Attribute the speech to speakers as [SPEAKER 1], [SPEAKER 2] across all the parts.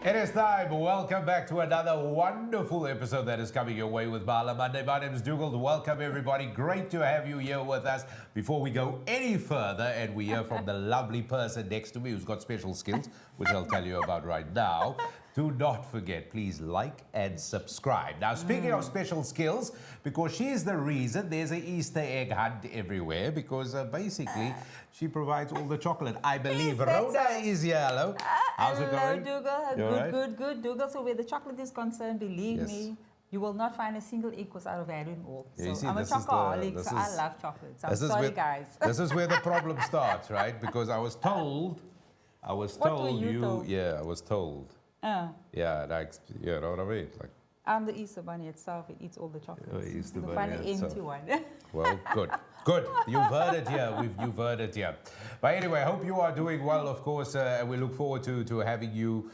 [SPEAKER 1] It is time. Welcome back to another wonderful episode that is coming your way with Mahala Monday. My name is Dugald. Welcome, everybody. Great to have you here with us. Before we go any further, and we hear from the lovely person next to me who's got special skills, which I'll tell you about right now, do not forget, please like and subscribe. Now, speaking of special skills, because she is the reason there's an Easter egg hunt everywhere, because basically she provides all the chocolate. I believe Rhoda is here. Hello. How's it going?
[SPEAKER 2] Hello, Dugald. Good. Dugald. So where the chocolate is concerned, believe me, you will not find a single egg was out of value in all.
[SPEAKER 1] Yeah,
[SPEAKER 2] so I'm a chocoholic, so I love chocolate. So I'm sorry, guys.
[SPEAKER 1] This is where the problem starts, right? Because I was told
[SPEAKER 2] What were you told?
[SPEAKER 1] Yeah, I was told. Yeah, like, you know what I mean? Like,
[SPEAKER 2] I'm the Easter bunny itself. It eats all the chocolates.
[SPEAKER 1] Easter
[SPEAKER 2] the
[SPEAKER 1] bunny
[SPEAKER 2] funny empty one.
[SPEAKER 1] Well, good. You've heard it here. You've heard it here. But anyway, I hope you are doing well, of course, and we look forward to having you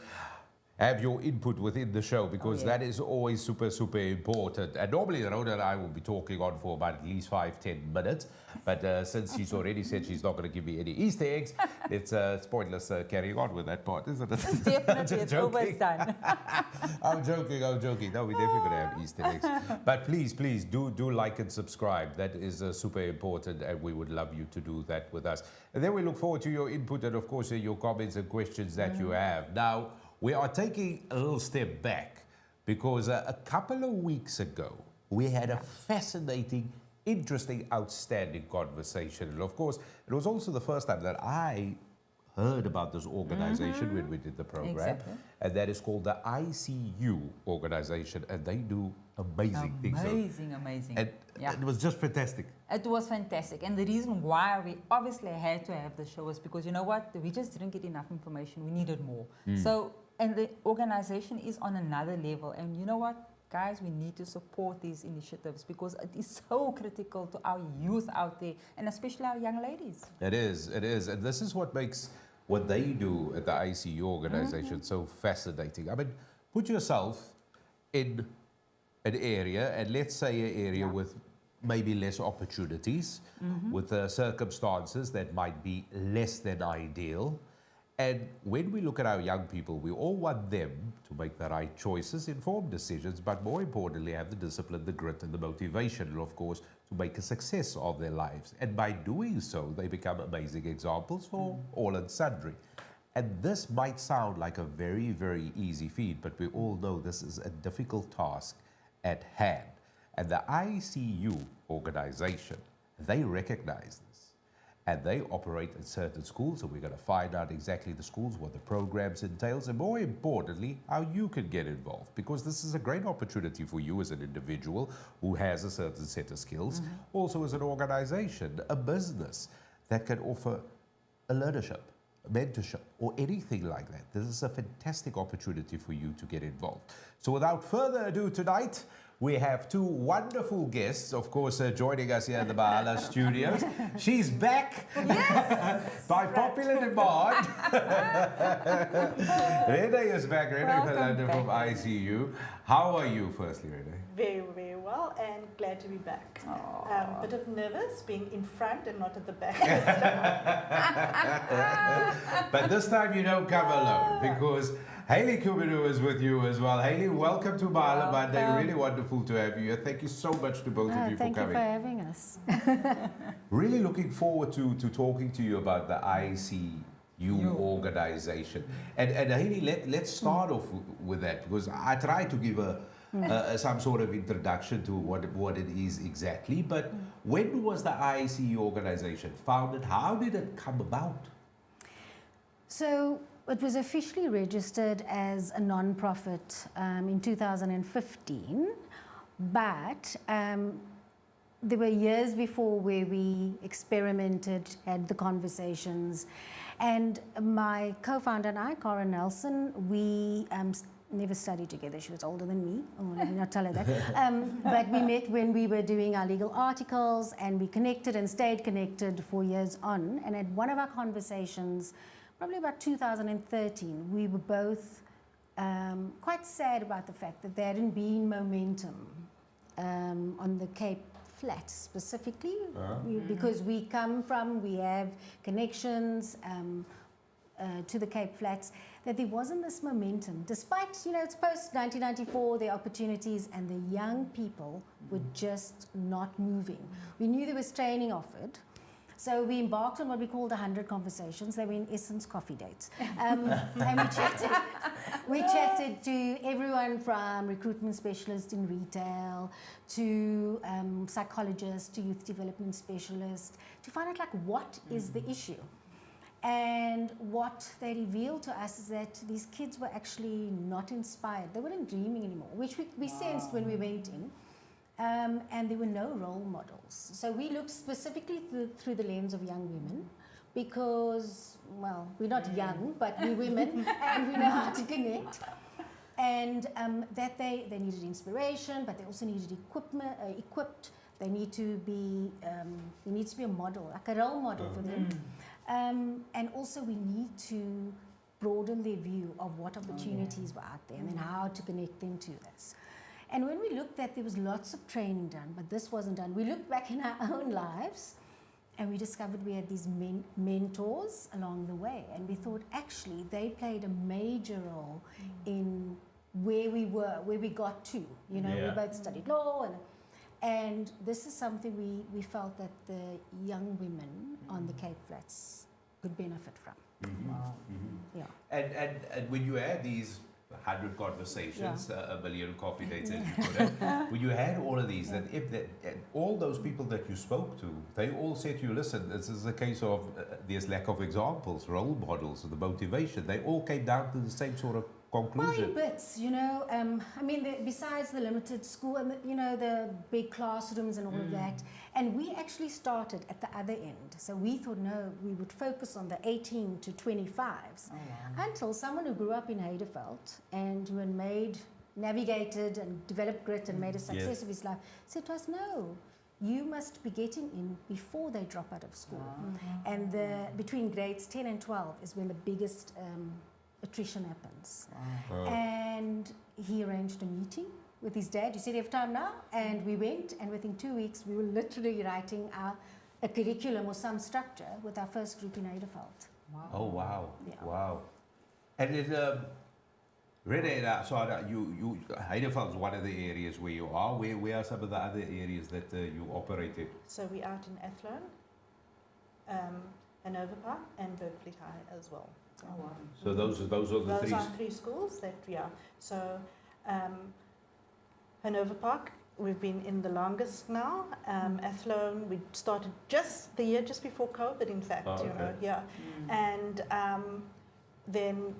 [SPEAKER 1] have your input within the show, because that is always super, super important. And normally Rhoda and I will be talking on for about at least 5-10 minutes. But since she's already said she's not going to give me any Easter eggs, it's pointless carrying on with that part, isn't it?
[SPEAKER 2] Definitely, it's always done.
[SPEAKER 1] I'm joking. No, we're definitely going to have Easter eggs. But please do like and subscribe. That is super important, and we would love you to do that with us. And then we look forward to your input and, of course, your comments and questions that you have. Now, we are taking a little step back because a couple of weeks ago, we had a fascinating, interesting, outstanding conversation. And of course, it was also the first time that I heard about this organization when we did the program. And that is called the ISeeU organization. And they do amazing things.
[SPEAKER 2] Amazing.
[SPEAKER 1] And it was just fantastic.
[SPEAKER 2] It was fantastic. And the reason why we obviously had to have the show was because, you know what, we just didn't get enough information. We needed more. And the organization is on another level. And you know what, guys, we need to support these initiatives because it is so critical to our youth out there, and especially our young ladies.
[SPEAKER 1] It is. And this is what makes what they do at the ISeeU organization so fascinating. I mean, put yourself in an area, and let's say an area with maybe less opportunities, with circumstances that might be less than ideal. And when we look at our young people, we all want them to make the right choices, informed decisions, but more importantly, have the discipline, the grit, and the motivation, and of course, to make a success of their lives. And by doing so, they become amazing examples for all and sundry. And this might sound like a very, very easy feat, but we all know this is a difficult task at hand. And the ISeeU organization, they recognize this. And they operate in certain schools, so we're going to find out exactly the schools, what the programs entails, and more importantly, how you can get involved. Because this is a great opportunity for you as an individual who has a certain set of skills, also as an organization, a business that can offer a leadership, a mentorship, or anything like that. This is a fantastic opportunity for you to get involved. So without further ado tonight, we have two wonderful guests, of course, joining us here in the Mahala studios. She's back by popular demand. Renee is back. Renee from ISeeU. How are you, firstly, Renee?
[SPEAKER 3] Very, very well, and glad to be back. A bit of nervous being in front and not at the back.
[SPEAKER 1] But this time you don't come alone, because Hayley Kubinu is with you as well. Hayley, welcome to Mahala Monday. Really wonderful to have you here. Thank you so much to both of you for coming.
[SPEAKER 4] Thank you for having us.
[SPEAKER 1] Really looking forward to talking to you about the ISeeU organization. And Hayley, let's start off with that, because I tried to give some sort of introduction to what it is exactly. But when was the ISeeU organization founded? How did it come about?
[SPEAKER 4] So it was officially registered as a non-profit in 2015, but there were years before where we experimented, had the conversations, and my co-founder and I, Cara Nelson, we never studied together. She was older than me. Oh, let me not tell her that. But we met when we were doing our legal articles, and we connected and stayed connected for years on. And at one of our conversations, probably about 2013, we were both quite sad about the fact that there hadn't been momentum on the Cape Flats specifically, because we have connections, to the Cape Flats, that there wasn't this momentum. Despite, it's post-1994, there are opportunities, and the young people were just not moving. We knew there was training offered. So we embarked on what we called 100 conversations. They were in essence coffee dates. And we chatted to everyone from recruitment specialists in retail to psychologists to youth development specialists to find out what is the issue. And what they revealed to us is that these kids were actually not inspired. They weren't dreaming anymore, which we sensed when we went in. And there were no role models. So we looked specifically through the lens of young women because, well, we're not young, but we're women and we know how to connect. And that they needed inspiration, but they also needed equipped. They need to be, there needs to be a model, like a role model for them. And also we need to broaden their view of what opportunities were out there and then how to connect them to this. And when we looked at, there was lots of training done, but this wasn't done. We looked back in our own lives and we discovered we had these mentors along the way. And we thought actually they played a major role in where we were, where we got to. We both studied law and this is something we felt that the young women on the Cape Flats could benefit from. Yeah.
[SPEAKER 1] And when you had these 100 conversations, a million coffee dates, as you put it, when you had all of these, that all those people that you spoke to, they all said to you, listen, this is a case of there's lack of examples, role models, and the motivation. They all came down to the same sort of conclusion.
[SPEAKER 4] Well, in bits, I mean, besides the limited school and the big classrooms and all of that, and we actually started at the other end. So we thought, no, we would focus on the 18 to 25s until someone who grew up in Heidelberg and who had navigated and developed grit and made a success of his life said to us, no, you must be getting in before they drop out of school. And between grades 10 and 12 is when the biggest attrition happens. And he arranged a meeting with his dad. You said, you have time now? And we went, and within 2 weeks, we were literally writing a curriculum or some structure with our first group in Heidelberg.
[SPEAKER 1] Wow. Oh, wow.
[SPEAKER 4] Yeah.
[SPEAKER 1] Wow. And it, Heidelberg is one of the areas where you are. Where are some of the other areas that you operated?
[SPEAKER 3] So we're out in Athlone, Hanover Park, and Berkeley High as well.
[SPEAKER 1] Oh, wow. So those are the three.
[SPEAKER 3] Those are three schools that we are. So Hanover Park, we've been in the longest now. Athlone, we started the year just before COVID, in fact. And then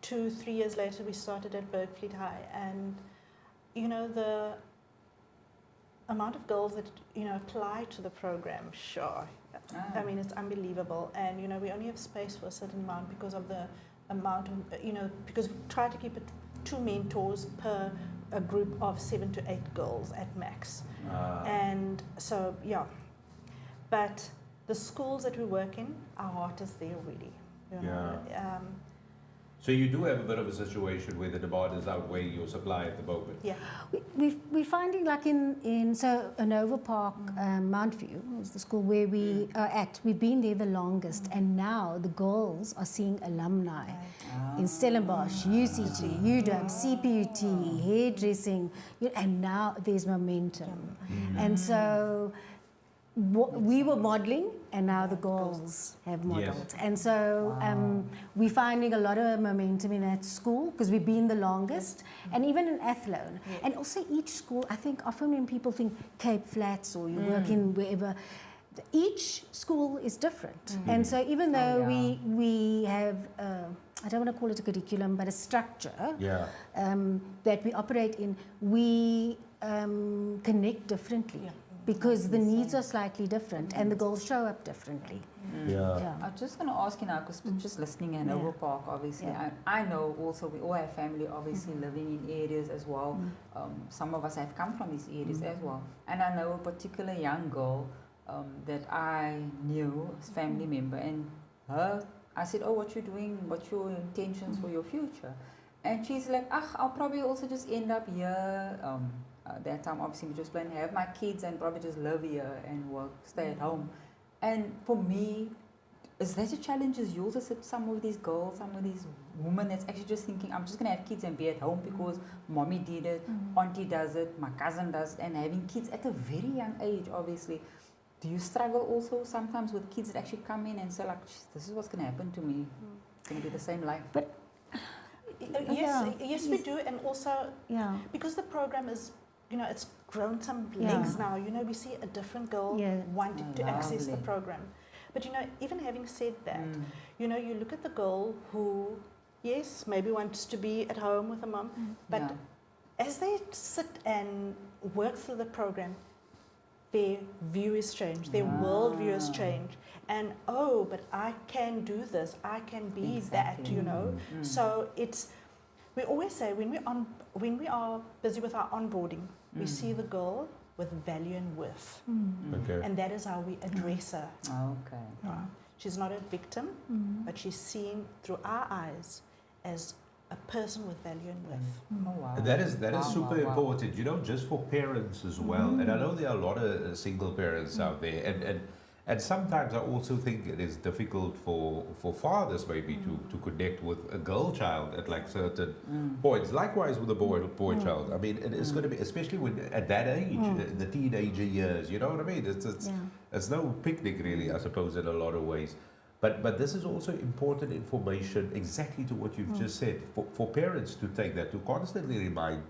[SPEAKER 3] 2-3 years later, we started at Berkeley High, and the amount of girls that apply to the program, I mean, it's unbelievable. And we only have space for a certain amount because of the amount of because we try to keep it 2 mentors per a group of 7 to 8 girls at max. And so but the schools that we work in, our heart is there really.
[SPEAKER 1] So you do have a bit of a situation where the demand is outweighing your supply at the moment.
[SPEAKER 3] Yeah.
[SPEAKER 4] We're finding like in Hanover Park, Mount View is the school where we are at. We've been there the longest, and now the girls are seeing alumni in Stellenbosch, UCT, UW, CPUT, hairdressing, and now there's momentum. And so we were modelling, and now the girls have modelled. And so we're finding a lot of momentum in that school because we've been the longest, and even in Athlone. And also each school, I think often when people think Cape Flats or you work in wherever, each school is different. And so even though we have, I don't want to call it a curriculum, but a structure that we operate in, we connect differently. Because the needs are slightly different and the goals show up differently.
[SPEAKER 2] I'm just going to ask you now, because just listening in Hanover Park, obviously, I know also we all have family obviously living in areas as well. Some of us have come from these areas as well. And I know a particular young girl that I knew, as family member, and I said, oh, what you doing? What's your intentions for your future? And she's like, I'll probably also just end up here. That time, obviously, we just plan to have my kids and probably just live here and work, stay at home. And for me, is that a challenge as yours? Is it some of these girls, some of these women that's actually just thinking, I'm just going to have kids and be at home because mommy did it, auntie does it, my cousin does it, and having kids at a very young age, obviously. Do you struggle also sometimes with kids that actually come in and say, like, this is what's going to happen to me? It's going to be the same life.
[SPEAKER 4] But
[SPEAKER 3] yes, we do, and also because the program is, it's grown some legs now. We see a different girl wanting to access the program. But even having said that, you look at the girl who, yes, maybe wants to be at home with a mom, but as they sit and work through the program, their view is changed, their worldview has changed, and but I can do this, I can be that, So we always say when we are busy with our onboarding, we see the girl with value and worth, and that is how we address her.
[SPEAKER 2] Okay.
[SPEAKER 3] She's not a victim, but she's seen through our eyes as a person with value and worth.
[SPEAKER 2] Oh, wow.
[SPEAKER 1] That is super important, just for parents as well. And I know there are a lot of single parents out there, and sometimes I also think it is difficult for fathers maybe to connect with a girl child at like certain points. Likewise with a boy child. I mean, it is going to be, especially when at that age, the teenager years. You know what I mean? It's no picnic really, I suppose, in a lot of ways. But this is also important information, exactly to what you've just said, for parents to take that, to constantly remind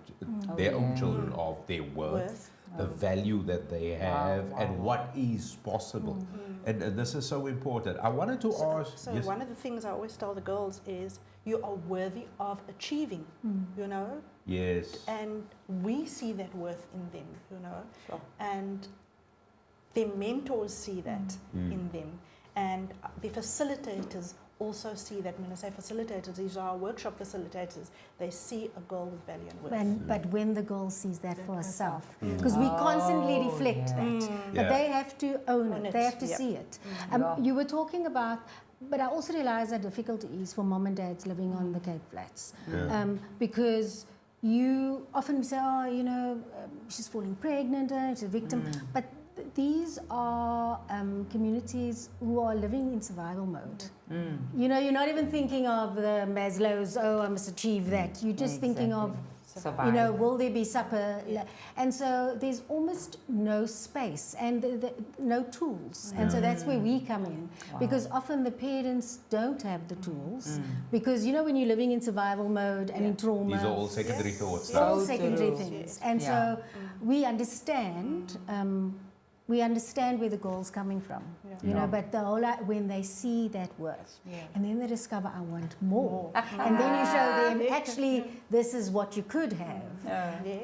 [SPEAKER 1] their own children of their worth, the value that they have, and what is possible. And this is so important. I wanted to ask...
[SPEAKER 3] So one of the things I always tell the girls is, you are worthy of achieving,
[SPEAKER 1] Yes.
[SPEAKER 3] And we see that worth in them, And their mentors see that in them. And the facilitators also see that. When I say facilitators, these are our workshop facilitators. They see a girl with value and worth.
[SPEAKER 4] But when the girl sees that for herself, because we constantly reflect that, but they have to own it. They have to see it. You were talking about, but I also realize how difficult it is for mom and dads living on the Cape Flats, because you often say, she's falling pregnant, she's a victim, but these are communities who are living in survival mode. You're not even thinking of the Maslow's, I must achieve that. You're just thinking of, will there be supper? And so there's almost no space and no tools. And so that's where we come in. Because often the parents don't have the tools. Because, when you're living in survival mode and in trauma.
[SPEAKER 1] These are all secondary thoughts.
[SPEAKER 4] All secondary things. And so we understand... we understand where the girl's coming from, but the whole when they see that worth, and then they discover, I want more. And then you show them, actually, this is what you could have.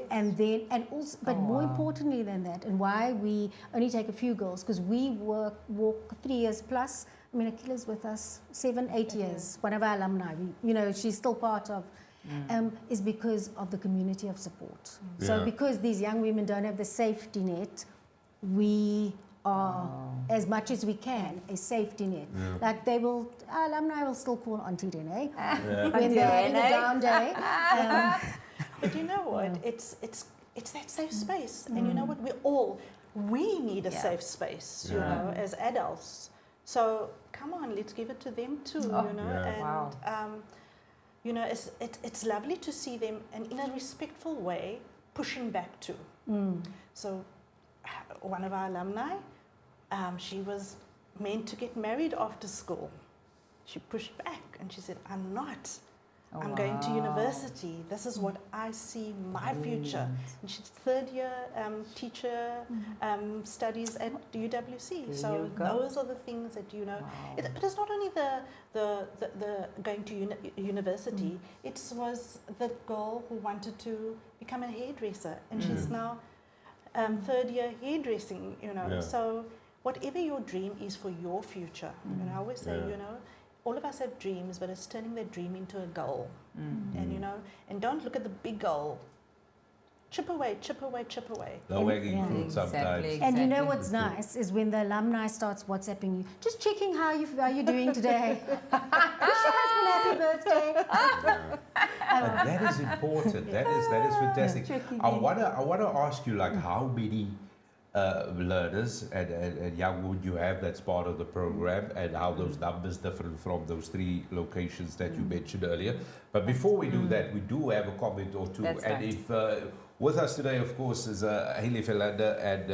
[SPEAKER 4] And then, and also, but more importantly than that, and why we only take a few girls, because we walk 3 years plus. I mean, Akila's with us 7-8 years, one of our alumni, she's still part of, is because of the community of support. So because these young women don't have the safety net, we are, as much as we can, a safety net. Like alumni will still call Auntie Renee when they're having a down day.
[SPEAKER 3] But you know what? It's that safe space. And you know what? We need a safe space, as adults. So come on, let's give it to them too, And it's lovely to see them, and in a respectful way, pushing back too. So one of our alumni, she was meant to get married after school. She pushed back and she said, I'm not. I'm going to university. This is what I see my future. And she's third year teacher studies at UWC. So those are the things that but it's not only the going to university. It was the girl who wanted to become a hairdresser, and she's now third year hairdressing. So whatever your dream is for your future, I always say, all of us have dreams, but it's turning that dream into a goal. And and don't look at the big goal. Chip away, chip away, chip away.
[SPEAKER 1] Low-hanging fruit sometimes.
[SPEAKER 4] Exactly. And you know what's nice is when the alumni starts WhatsApping you, just checking how you're doing today. Wish your husband happy birthday.
[SPEAKER 1] And that is important. That is fantastic. I wanna ask you, like, how many learners and young would you have that's part of the program, and how those numbers differ from those 3 locations that you mentioned earlier. But before we do that, we do have a comment or two.
[SPEAKER 2] That's
[SPEAKER 1] and
[SPEAKER 2] right.
[SPEAKER 1] if with us today, of course, is Haley Philander and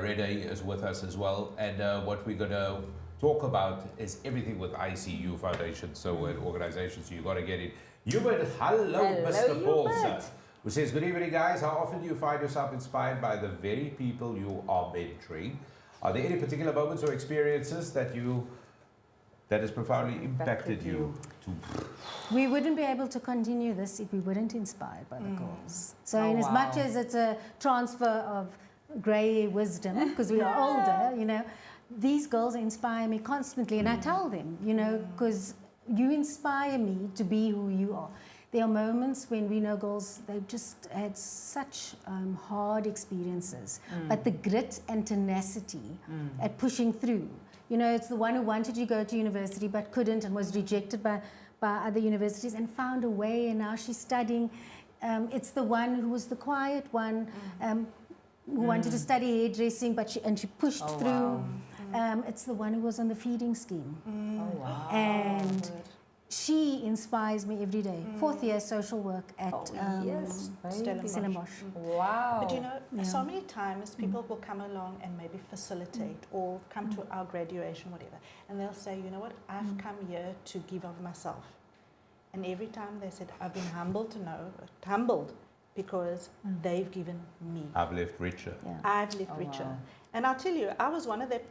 [SPEAKER 1] Rene is with us as well. And what we're going to talk about is everything with ISeeU Foundation, so an organization, so you got to get it. Hubert, hello Mr. Paulson, who says, good evening guys, how often do you find yourself inspired by the very people you are mentoring? Are there any particular moments or experiences that has profoundly impacted you?
[SPEAKER 4] We wouldn't be able to continue this if we weren't inspired by the girls. So in as much as it's a transfer of grey wisdom, because we are older, you know, these girls inspire me constantly, and I tell them, you know, because you inspire me to be who you are. There are moments when we know girls, they've just had such hard experiences, but the grit and tenacity at pushing through. You know, it's the one who wanted to go to university but couldn't and was rejected by other universities and found a way, and now she's studying. It's the one who was the quiet one, who wanted to study hairdressing, but she pushed through.
[SPEAKER 2] Wow.
[SPEAKER 4] It's the one who was on the feeding scheme.
[SPEAKER 2] Oh, wow.
[SPEAKER 4] And she inspires me every day. 4th year social work at
[SPEAKER 2] Yes,
[SPEAKER 4] Stellenbosch.
[SPEAKER 2] Wow.
[SPEAKER 3] But you know, so many times people will come along and maybe facilitate or come to our graduation, whatever, and they'll say, you know what, I've come here to give of myself. And every time they said, I've been humbled because they've given me.
[SPEAKER 1] I've left richer.
[SPEAKER 4] Yeah.
[SPEAKER 3] I've lived richer.
[SPEAKER 2] Wow.
[SPEAKER 3] And I'll tell you, I was one of the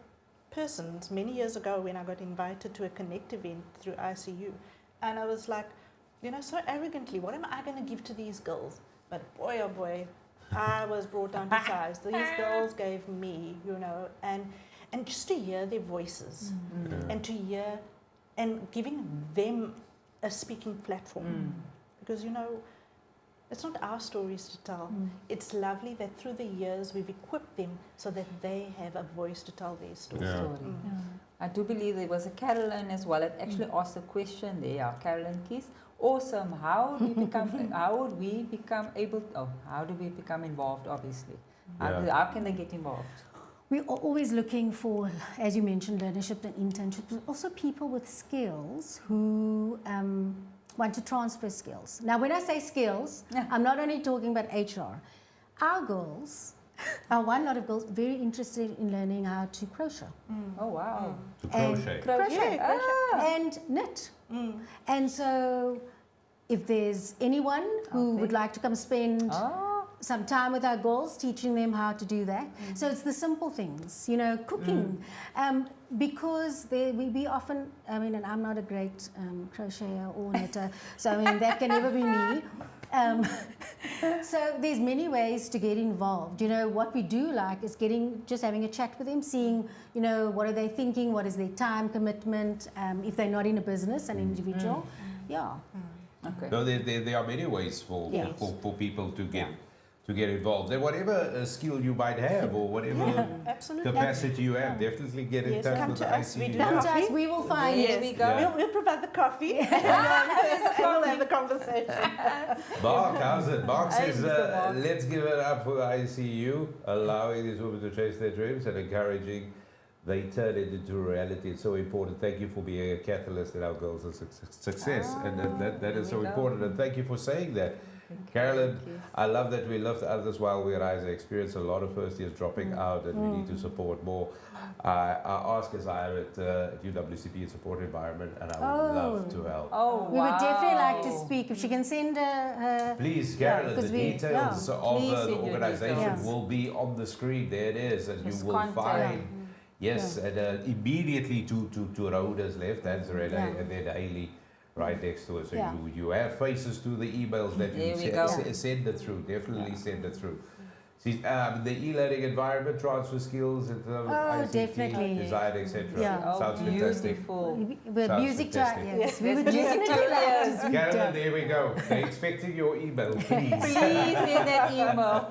[SPEAKER 3] persons many years ago when I got invited to a Connect event through ISeeU. And I was like, you know, so arrogantly, what am I going to give to these girls? But boy, oh boy, I was brought down to size. These girls gave me, you know, and just to hear their voices and to hear and giving them a speaking platform. Because, you know, it's not our stories to tell. It's lovely that through the years we've equipped them so that they have a voice to tell their story.
[SPEAKER 1] Yeah.
[SPEAKER 2] I do believe there was a Carolyn as well that actually asked a question there. Yeah, Carolyn Keys. Awesome. How do we become involved, obviously? How can they get involved?
[SPEAKER 4] We are always looking for, as you mentioned, leadership and internship, but also people with skills who want to transfer skills. Now, when I say skills, I'm not only talking about HR. Our girls, one lot of girls, very interested in learning how to crochet.
[SPEAKER 2] Oh, wow.
[SPEAKER 1] To crochet.
[SPEAKER 4] Crochet. And knit. And so, if there's anyone who would like to come spend some time with our girls, teaching them how to do that. So it's the simple things, you know, cooking. Because we often, I mean, and I'm not a great crocheter or knitter, so I mean, that can never be me. So there's many ways to get involved. You know, what we do like is just having a chat with them, seeing, you know, what are they thinking, what is their time commitment, if they're not in a business, an individual. Yeah.
[SPEAKER 2] Okay.
[SPEAKER 1] No, there are many ways for people to get involved. And whatever skill you might have or whatever capacity you have, definitely get in touch with the ISeeU.
[SPEAKER 4] Come to us, we will find
[SPEAKER 2] There
[SPEAKER 4] it.
[SPEAKER 2] we go.
[SPEAKER 3] We'll provide the coffee. We'll have the conversation.
[SPEAKER 1] Mark, how's it? Mark
[SPEAKER 2] Hey,
[SPEAKER 1] says,
[SPEAKER 2] Mr. Mark.
[SPEAKER 1] let's give it up for the ISeeU, allowing these women to chase their dreams and encouraging they turn it into reality. It's so important. Thank you for being a catalyst in our girls' success. And that is so important. And thank you for saying that. Carolyn, I love that we lift others while we rise. I experience a lot of first years dropping out, and we need to support more. I ask as I am at UWCP in support environment, and I would love to help.
[SPEAKER 2] Oh, wow.
[SPEAKER 4] We would definitely like to speak. If she can send her
[SPEAKER 1] Please, Carolyn, the details of
[SPEAKER 2] Please
[SPEAKER 1] the
[SPEAKER 2] send your
[SPEAKER 1] organization
[SPEAKER 4] details.
[SPEAKER 1] will be on the screen. There it is, and
[SPEAKER 2] Just
[SPEAKER 1] you will
[SPEAKER 2] contact.
[SPEAKER 1] find. Yes, and immediately to Rhoda's left, that's Rene, and then Haley right next to it. So you have faces to the emails that you send it through. Definitely send it through. See, the e-learning environment, transfer skills, and ICT,
[SPEAKER 4] definitely.
[SPEAKER 1] design, etc.
[SPEAKER 4] Yeah.
[SPEAKER 1] Sounds fantastic.
[SPEAKER 2] Beautiful.
[SPEAKER 4] with
[SPEAKER 1] Sounds
[SPEAKER 4] music to
[SPEAKER 1] fantastic.
[SPEAKER 4] yes. We would definitely like to speak
[SPEAKER 1] Carolyn,
[SPEAKER 4] to
[SPEAKER 1] there we go. They're expecting your email, please.
[SPEAKER 2] Please send that email.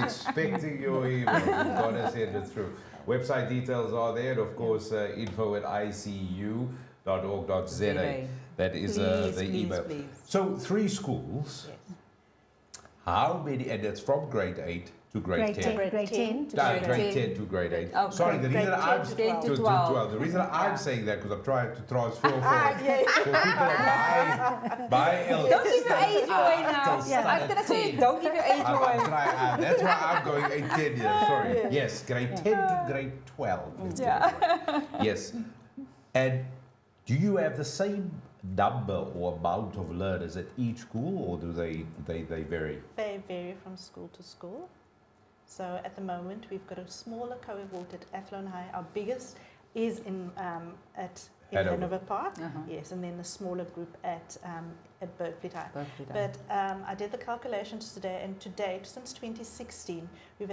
[SPEAKER 1] Expecting your email. You've got to send it through. Website details are there, and of course, info@iseu.org.za. That is the email.
[SPEAKER 2] Please.
[SPEAKER 1] So 3 schools.
[SPEAKER 3] Yes.
[SPEAKER 1] how many, and it's from grade 8 to grade 10.
[SPEAKER 4] Grade 10 to
[SPEAKER 1] No,
[SPEAKER 4] grade
[SPEAKER 1] grade 10 to grade 8.
[SPEAKER 2] Okay.
[SPEAKER 1] Sorry, the reason
[SPEAKER 3] Grade
[SPEAKER 1] I'm
[SPEAKER 3] 10 to
[SPEAKER 2] 12.
[SPEAKER 1] The reason I'm saying that because I'm trying to transfer for
[SPEAKER 3] Yeah.
[SPEAKER 1] people of my elders.
[SPEAKER 2] Don't give your age away now.
[SPEAKER 1] Still
[SPEAKER 2] Yeah. I was going to say, don't give your age away.
[SPEAKER 1] That's why I'm going 8, 10 years. Sorry.
[SPEAKER 3] Yeah.
[SPEAKER 1] Yes, grade 10 to grade 12.
[SPEAKER 2] Yeah.
[SPEAKER 1] Yes. And do you have the same number or amount of learners at each school, or do they vary?
[SPEAKER 3] They vary from school to school. So at the moment, we've got a smaller cohort at Athlone High. Our biggest is in Hanover Park, yes, and then a smaller group at Berkeley High. But I did the calculations today, and to date, since 2016, we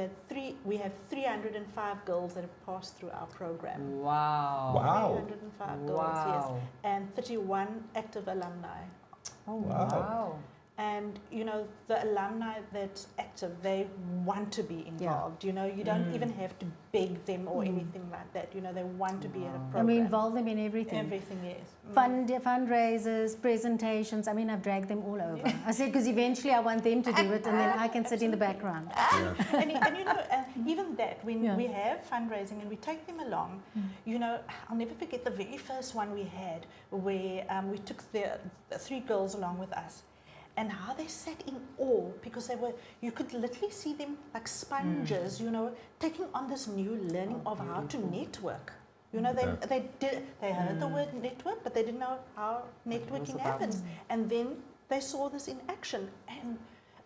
[SPEAKER 3] have 305 girls that have passed through our program.
[SPEAKER 2] Wow.
[SPEAKER 1] Wow.
[SPEAKER 3] 305 girls, yes, and 31 active alumni.
[SPEAKER 2] Oh,
[SPEAKER 1] Wow.
[SPEAKER 2] wow.
[SPEAKER 3] And you know, the alumni that's active, they want to be involved. You know, you don't even have to beg them or anything like that. You know, they want to be in a program.
[SPEAKER 4] And we involve them in everything.
[SPEAKER 3] Everything, yes.
[SPEAKER 4] Fundraisers, presentations. I mean, I've dragged them all over. I said, because eventually I want them to do it, and then I can sit in the background.
[SPEAKER 1] Yeah.
[SPEAKER 3] and you know, even that, when we have fundraising and we take them along, you know, I'll never forget the very first one we had where we took the 3 girls along with us. And how they sat in awe because you could literally see them like sponges, you know, taking on this new learning of how to network. You know, they heard the word network, but they didn't know how networking happens. And then they saw this in action, and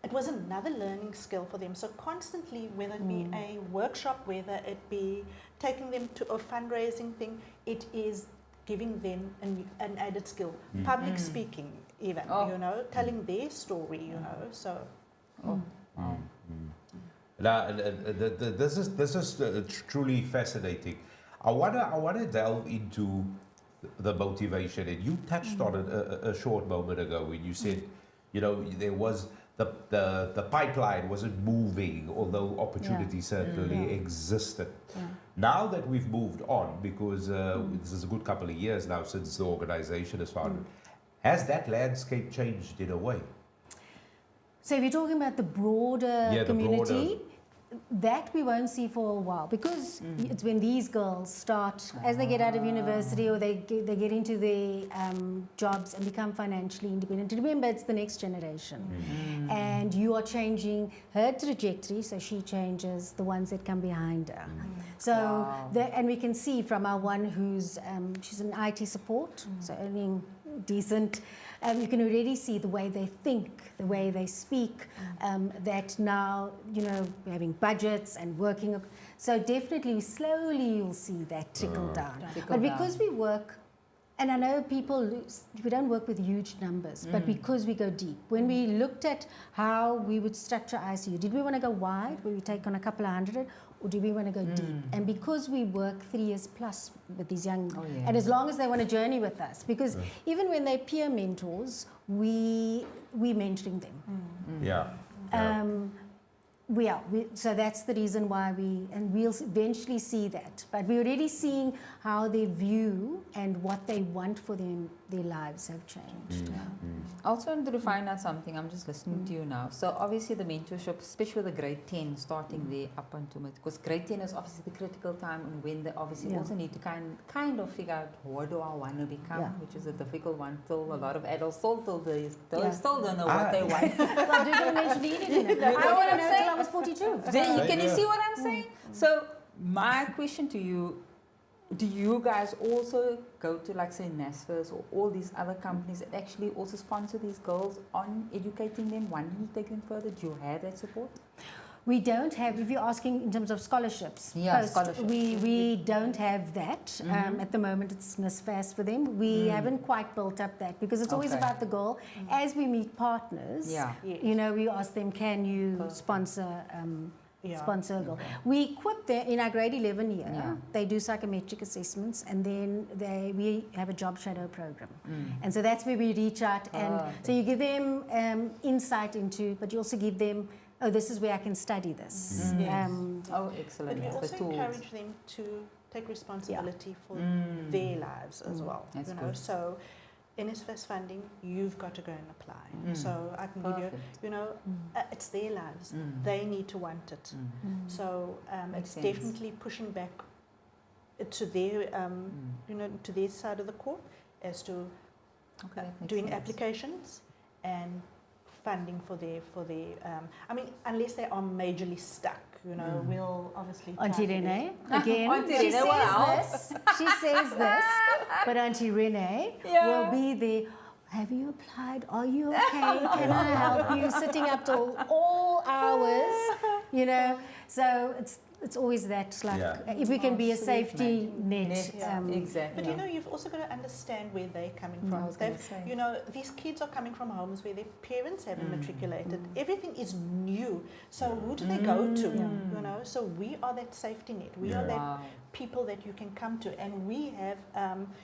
[SPEAKER 3] it was another learning skill for them. So constantly, whether it be a workshop, whether it be taking them to a fundraising thing, it is giving them an added skill. Public speaking, even, you know, telling their story, you know, so.
[SPEAKER 1] Now, this is truly fascinating. I wanna delve into the motivation, and you touched on it a short moment ago when you said, you know, there was the pipeline wasn't moving, although opportunity certainly existed. Now that we've moved on, because this is a good couple of years now since the organization is founded, has that landscape changed in a way?
[SPEAKER 4] So if you're talking about the broader community, that we won't see for a while, because it's when these girls start, as they get out of university or they get into their jobs and become financially independent. Remember, it's the next generation. And you are changing her trajectory, so she changes the ones that come behind her. So, and we can see from our one who's, she's an IT support, so earning decent. You can already see the way they think, the way they speak, that now, you know, we're having budgets and working. So definitely, slowly you'll see that trickle down. But because we work, and I know we don't work with huge numbers, but because we go deep. When we looked at how we would structure ISeeU, did we want to go wide, where we take on a couple of hundred, or do we want to go deep? And because we work 3 years plus with these young, and as long as they want to journey with us, because even when they're peer mentors, we mentoring them. So that's the reason why we'll eventually see that. But we're already seeing how they view and what they want for their lives have changed.
[SPEAKER 2] I also wanted to find out something. I'm just listening to you now. So obviously the mentorship, especially with the grade 10, starting there up until it, because grade 10 is obviously the critical time, and when they obviously also need to kind of figure out what do I want to become, which is a difficult one. Still, a lot of adults still don't know what they want.
[SPEAKER 4] I didn't mention it. I want to know until I was 42.
[SPEAKER 2] Can you see what I'm saying? So my question to you, do you guys also go to, like, say, NASFA's or all these other companies that actually also sponsor these girls on educating them, wanting to take them further? Do you have that support?
[SPEAKER 4] We don't have, if you're asking in terms of scholarships, we don't have that. At the moment, it's NSFAS for them. We haven't quite built up that, because it's always about the girl. As we meet partners, you know, we ask them, can you sponsor sponsor a girl? We equip them in our grade 11 year. They do psychometric assessments, and then we have a job shadow program. And so that's where we reach out, and so you give them insight into, but you also give them, oh, this is where I can study this.
[SPEAKER 2] Excellent.
[SPEAKER 3] But we also encourage them to take responsibility for their lives as well.
[SPEAKER 2] That's
[SPEAKER 3] you know?
[SPEAKER 2] good.
[SPEAKER 3] So NSFAS funding, you've got to go and apply. So I can give you,
[SPEAKER 2] Perfect.
[SPEAKER 3] you know, it's their lives. They need to want it. So
[SPEAKER 2] Makes
[SPEAKER 3] it's
[SPEAKER 2] sense.
[SPEAKER 3] definitely pushing back to their, you know, to their side of the court as to
[SPEAKER 2] Okay, that makes
[SPEAKER 3] doing
[SPEAKER 2] sense.
[SPEAKER 3] applications and funding for their, I mean, unless they are majorly stuck, you know, we'll obviously try
[SPEAKER 4] Auntie
[SPEAKER 3] to get-
[SPEAKER 4] Renee, again,
[SPEAKER 2] Auntie
[SPEAKER 4] she
[SPEAKER 2] Renee
[SPEAKER 4] says
[SPEAKER 2] will help.
[SPEAKER 4] this, she says this, but Auntie Renee
[SPEAKER 2] Yeah.
[SPEAKER 4] will be there. Have you applied? Are you okay? Can I help you? Sitting up till all hours, you know. So it's always that, like,
[SPEAKER 1] Yeah.
[SPEAKER 4] if we can be a
[SPEAKER 2] Sweet,
[SPEAKER 4] safety
[SPEAKER 2] mate.
[SPEAKER 4] net.
[SPEAKER 3] Yeah.
[SPEAKER 2] Exactly.
[SPEAKER 3] But you know, you've also got to understand where they're coming
[SPEAKER 2] I
[SPEAKER 3] from.
[SPEAKER 2] was gonna
[SPEAKER 3] They've,
[SPEAKER 2] say.
[SPEAKER 3] you know, these kids are coming from homes where their parents haven't matriculated. Everything is new. So who do they go to? You know, so we are that safety net. We are that
[SPEAKER 2] Wow.
[SPEAKER 3] people that you can come to, and we have,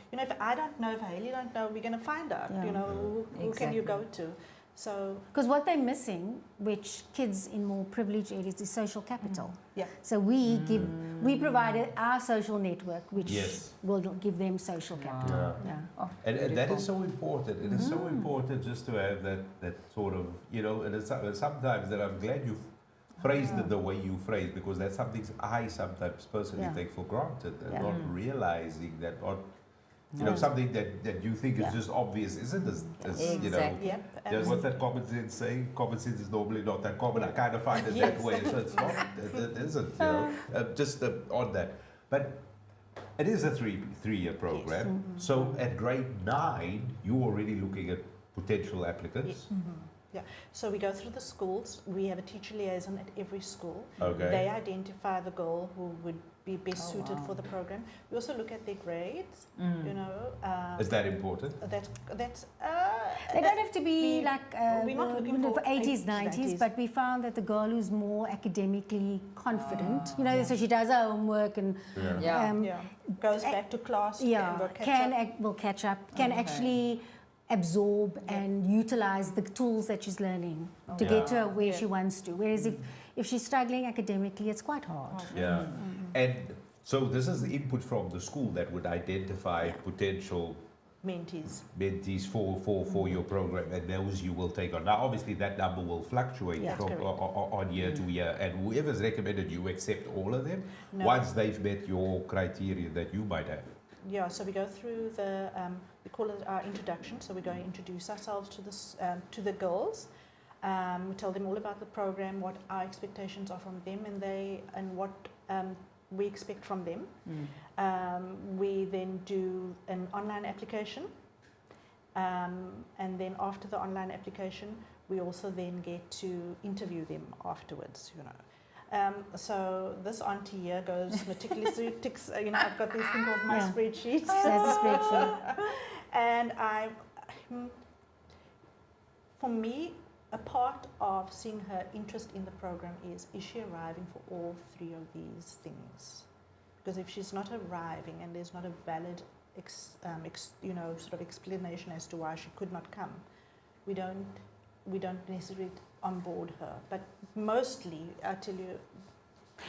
[SPEAKER 3] you know, if I don't know, if Haley don't know, we're going to find out.
[SPEAKER 4] Yeah.
[SPEAKER 3] You know, who can you go
[SPEAKER 2] Exactly.
[SPEAKER 3] to? So
[SPEAKER 4] Because what they're missing, which kids in more privileged areas, is social capital.
[SPEAKER 3] yeah,
[SPEAKER 4] So we provided our social network, which
[SPEAKER 1] Yes.
[SPEAKER 4] will give them social capital.
[SPEAKER 1] Yeah.
[SPEAKER 4] Yeah.
[SPEAKER 2] Oh,
[SPEAKER 1] And that
[SPEAKER 2] beautiful.
[SPEAKER 1] is so important. It is so important just to have that sort of, you know, and it's sometimes that I'm glad you phrased it the way you phrased, because that's something I sometimes personally
[SPEAKER 4] Yeah.
[SPEAKER 1] take for granted, and
[SPEAKER 4] Yeah.
[SPEAKER 1] not realizing that, not, you know,
[SPEAKER 4] Yeah.
[SPEAKER 1] something that you think
[SPEAKER 4] Yeah.
[SPEAKER 1] is just obvious isn't as you know.
[SPEAKER 2] Exactly.
[SPEAKER 3] yep.
[SPEAKER 1] There's what's that common sense saying? Common sense is normally not that common. I kind of find it that
[SPEAKER 3] Yes.
[SPEAKER 1] way. So it's not, it isn't, you know, just on that. But it is a three-year program. So at grade 9, you're already looking at potential applicants.
[SPEAKER 3] Yeah, so we go through the schools. We have a teacher liaison at every school.
[SPEAKER 1] Okay.
[SPEAKER 3] They identify the girl who would be best
[SPEAKER 2] Oh,
[SPEAKER 3] suited
[SPEAKER 2] wow.
[SPEAKER 3] for the program. We also look at their grades. You know,
[SPEAKER 1] Is that important?
[SPEAKER 3] that's
[SPEAKER 4] They don't have to be
[SPEAKER 3] we-
[SPEAKER 4] like
[SPEAKER 3] we're not looking for
[SPEAKER 4] 80s, 90s, but we found that the girl who's more academically confident, you know, so she does her homework and
[SPEAKER 2] Yeah.
[SPEAKER 3] goes back to class.
[SPEAKER 4] yeah, will catch up, can
[SPEAKER 2] Okay.
[SPEAKER 4] actually absorb and utilize the tools that she's learning to get to her where
[SPEAKER 3] Yeah.
[SPEAKER 4] she wants to. Whereas if she's struggling academically, it's quite hard.
[SPEAKER 1] Yeah. And so this is the input from the school that would identify potential
[SPEAKER 3] mentees.
[SPEAKER 1] mentees for your program, and those you will take on. Now, obviously, that number will fluctuate
[SPEAKER 3] Yeah,
[SPEAKER 1] from
[SPEAKER 3] correct.
[SPEAKER 1] on year to year, and whoever's recommended, you accept all of them
[SPEAKER 3] No.
[SPEAKER 1] once they've met your criteria that you might have.
[SPEAKER 3] Yeah, so we go through the, we call it our introduction. So we go and introduce ourselves to the girls. We tell them all about the program, what our expectations are from them, and what we expect from them. We then do an online application, and then after the online application, we also then get to interview them afterwards. You know. So this auntie here goes meticulously, ticks, you know, I've got this thing called my
[SPEAKER 4] Yeah.
[SPEAKER 3] spreadsheet.
[SPEAKER 4] There's a spreadsheet.
[SPEAKER 3] And for me, a part of seeing her interest in the program is she arriving for all three of these things? Because if she's not arriving and there's not a valid, you know, sort of explanation as to why she could not come, we don't necessarily onboard her. But mostly, I tell you,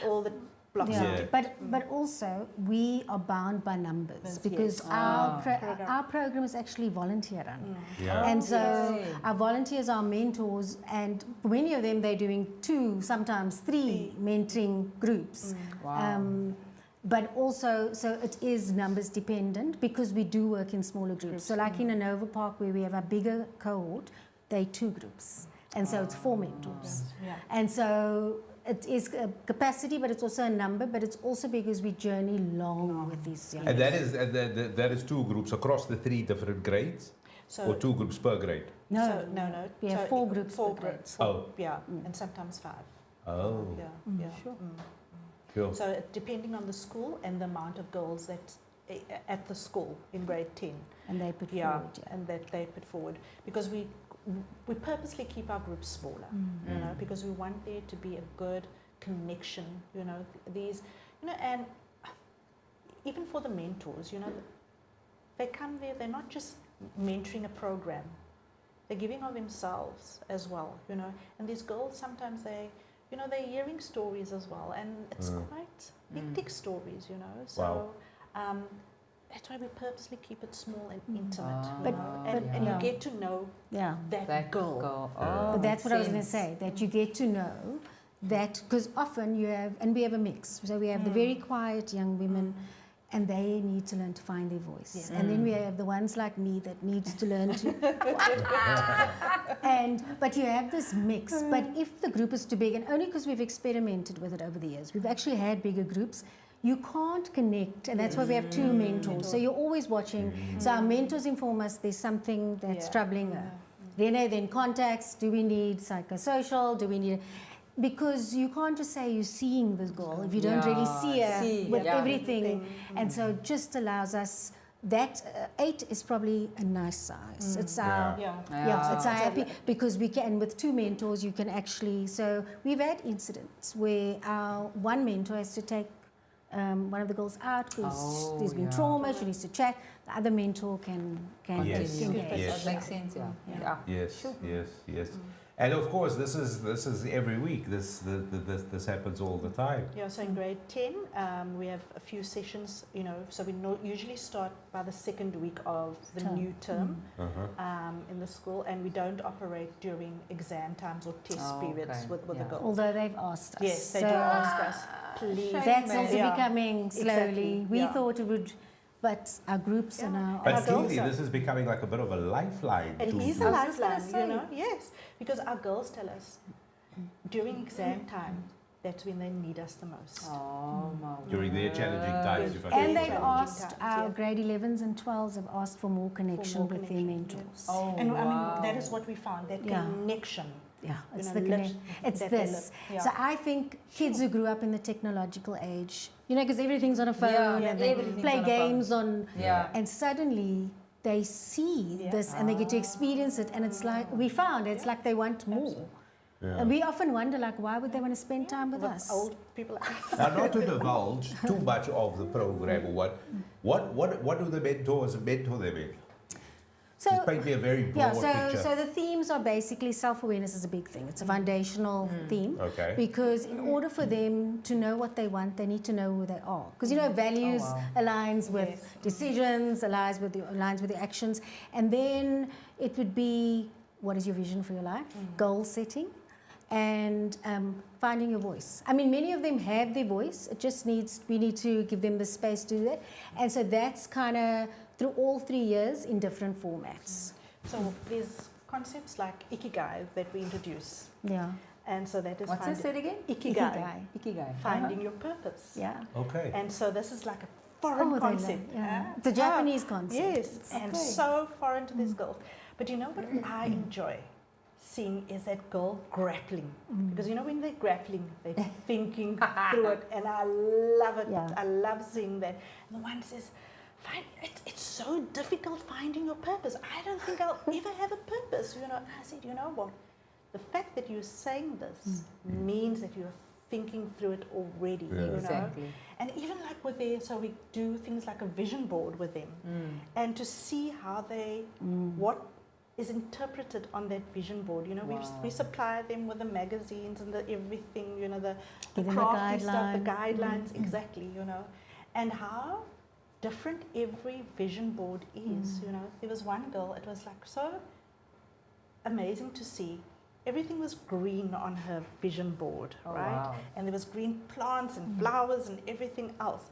[SPEAKER 3] all the blocks.
[SPEAKER 4] Yeah.
[SPEAKER 3] are ticked.
[SPEAKER 4] But also we are bound by numbers
[SPEAKER 3] Yes.
[SPEAKER 4] because
[SPEAKER 2] Ah.
[SPEAKER 4] our program is actually volunteer run.
[SPEAKER 1] Yeah.
[SPEAKER 4] And so
[SPEAKER 2] Okay.
[SPEAKER 4] our volunteers are mentors, and many of them they're doing 2, sometimes 3 mentoring groups.
[SPEAKER 2] Wow.
[SPEAKER 4] But also, so it is numbers dependent because we do work in smaller groups. So like in Nova Park where we have a bigger cohort, they're 2 groups. And so it's 4 mentors.
[SPEAKER 3] Yeah.
[SPEAKER 4] And so it is a capacity, but it's also a number, but it's also because we journey long with these young
[SPEAKER 1] And that is 2 groups across the 3 different grades,
[SPEAKER 3] So
[SPEAKER 1] or 2 groups per grade.
[SPEAKER 4] No,
[SPEAKER 3] So, no.
[SPEAKER 4] we have
[SPEAKER 3] So
[SPEAKER 4] 4 groups
[SPEAKER 3] Four
[SPEAKER 4] per grade.
[SPEAKER 3] groups.
[SPEAKER 1] Oh.
[SPEAKER 3] Yeah, and sometimes 5.
[SPEAKER 1] Oh,
[SPEAKER 3] Yeah, yeah.
[SPEAKER 2] Sure.
[SPEAKER 1] sure.
[SPEAKER 3] So depending on the school and the amount of girls that at the school in grade 10,
[SPEAKER 4] And they put
[SPEAKER 3] yeah,
[SPEAKER 4] forward. Yeah.
[SPEAKER 3] and that they put forward, because we purposely keep our groups smaller, you know, because we want there to be a good connection, you know, these, you know, and even for the mentors, you know, they come there, they're not just mentoring a program, they're giving of themselves as well, you know, and these girls sometimes you know, they're hearing stories as well, and it's quite hectic stories, you know, so that's why we purposely keep it small and intimate,
[SPEAKER 4] But-
[SPEAKER 3] and
[SPEAKER 4] yeah.
[SPEAKER 3] you get to know
[SPEAKER 4] Yeah.
[SPEAKER 3] that girl.
[SPEAKER 2] Oh,
[SPEAKER 4] But that's what I was going to
[SPEAKER 2] sense.
[SPEAKER 4] say, that you get to know that, because often you have, and we have a mix. So we have the very quiet young women, and they need to learn to find their voice.
[SPEAKER 3] Yes.
[SPEAKER 4] And then we have the ones like me that needs to learn to. But you have this mix. But if the group is too big, and only because we've experimented with it over the years, we've actually had bigger groups. You can't connect, and that's why we have two mentors. So you're always watching. So our mentors inform us there's something that's troubling her. Then contacts, do we need psychosocial, do we need... Because you can't just say you're seeing this girl if you don't really see her with everything. And so it just allows us, that 8 is probably a nice size. It's our... it's our happy, because we can, with two mentors, you can actually... So we've had incidents where our one mentor has to take one of the girls out because there's been trauma, she needs to chat. The other mentor can
[SPEAKER 1] Yes.
[SPEAKER 4] engage.
[SPEAKER 1] Yes.
[SPEAKER 2] Makes sense, yeah.
[SPEAKER 1] Yes, yes. And of course, this is every week. This happens all the time.
[SPEAKER 3] Yeah, so in grade 10, we have a few sessions, so we usually start by the second week of the new term in the school, and we don't operate during exam times or test periods with the girls.
[SPEAKER 4] Although they've asked us.
[SPEAKER 3] Yes, they do ask us, please.
[SPEAKER 4] That's also becoming slowly.
[SPEAKER 3] Exactly.
[SPEAKER 4] We thought it would, but our groups and our...
[SPEAKER 1] But
[SPEAKER 3] our girls
[SPEAKER 1] clearly,
[SPEAKER 3] are-
[SPEAKER 1] this is becoming like a bit of a lifeline.
[SPEAKER 3] It
[SPEAKER 1] to
[SPEAKER 3] is
[SPEAKER 2] I
[SPEAKER 3] a
[SPEAKER 2] was just gonna
[SPEAKER 3] lifeline,
[SPEAKER 2] say.
[SPEAKER 3] yes, because our girls tell us during exam time, that's when they need us the most.
[SPEAKER 2] Oh, my
[SPEAKER 1] during their challenging times. if I
[SPEAKER 4] And
[SPEAKER 1] can
[SPEAKER 4] they've
[SPEAKER 1] say.
[SPEAKER 3] challenging
[SPEAKER 4] asked,
[SPEAKER 3] times,
[SPEAKER 4] our
[SPEAKER 3] yeah.
[SPEAKER 4] grade 11s and 12s have asked for more connection with their
[SPEAKER 3] connection,
[SPEAKER 4] mentors.
[SPEAKER 2] Oh,
[SPEAKER 3] And I
[SPEAKER 2] wow.
[SPEAKER 3] mean, that is what we found, that
[SPEAKER 4] Yeah.
[SPEAKER 3] connection.
[SPEAKER 4] Yeah, it's
[SPEAKER 3] know,
[SPEAKER 4] the
[SPEAKER 3] lives-
[SPEAKER 4] connection. It's
[SPEAKER 3] that they
[SPEAKER 4] this.
[SPEAKER 3] live. Yeah.
[SPEAKER 4] So I think kids who grew up in the technological age, because everything's on a phone
[SPEAKER 2] Yeah,
[SPEAKER 4] and they
[SPEAKER 2] everything's
[SPEAKER 4] play
[SPEAKER 2] on a phone.
[SPEAKER 4] games on,
[SPEAKER 2] Yeah.
[SPEAKER 4] and suddenly they see
[SPEAKER 3] Yeah.
[SPEAKER 4] this and they get to experience it, and it's like, we found it's like they want more. And we often wonder, like, why would they want to spend time with us?
[SPEAKER 3] Old people like us.
[SPEAKER 1] Now, not to divulge too much of the program, or what do the mentors mentor them in? Just paint me a very broad picture.
[SPEAKER 4] So the themes are basically self-awareness is a big thing. It's a foundational theme.
[SPEAKER 1] Okay.
[SPEAKER 4] Because in order for them to know what they want, they need to know who they are. Because values aligns with decisions, aligns with the actions, and then it would be, what is your vision for your life? Goal setting, and finding your voice. I mean, many of them have their voice. It just we need to give them the space to do that. And so that's kind of through all 3 years in different formats.
[SPEAKER 3] So there's concepts like Ikigai that we introduce.
[SPEAKER 4] Yeah.
[SPEAKER 3] And so that is
[SPEAKER 2] What's it said again?
[SPEAKER 3] Ikigai.
[SPEAKER 2] Ikigai.
[SPEAKER 3] Finding your purpose.
[SPEAKER 4] Yeah.
[SPEAKER 1] Okay.
[SPEAKER 3] And so this is like a foreign concept.
[SPEAKER 4] Yeah. It's a Japanese concept.
[SPEAKER 3] Yes, and so foreign to these girls. But you know what I enjoy seeing is that girl grappling. Because when they're grappling, they're thinking through it, and I love it.
[SPEAKER 4] Yeah.
[SPEAKER 3] I love seeing that. And the one says, it's so difficult finding your purpose. I don't think I'll ever have a purpose. I said, you know what? The fact that you're saying this means that you're thinking through it already.
[SPEAKER 2] Exactly.
[SPEAKER 3] And even like with so we do things like a vision board with them, and to see how what is interpreted on that vision board. We supply them with the magazines and the everything. The
[SPEAKER 4] Give them the
[SPEAKER 3] crafty stuff, the
[SPEAKER 4] guidelines.
[SPEAKER 3] guidelines, exactly. And how different every vision board is. There was one girl. It was like so amazing to see. Everything was green on her vision board, right?
[SPEAKER 2] Wow.
[SPEAKER 3] And there was green plants and flowers and everything else.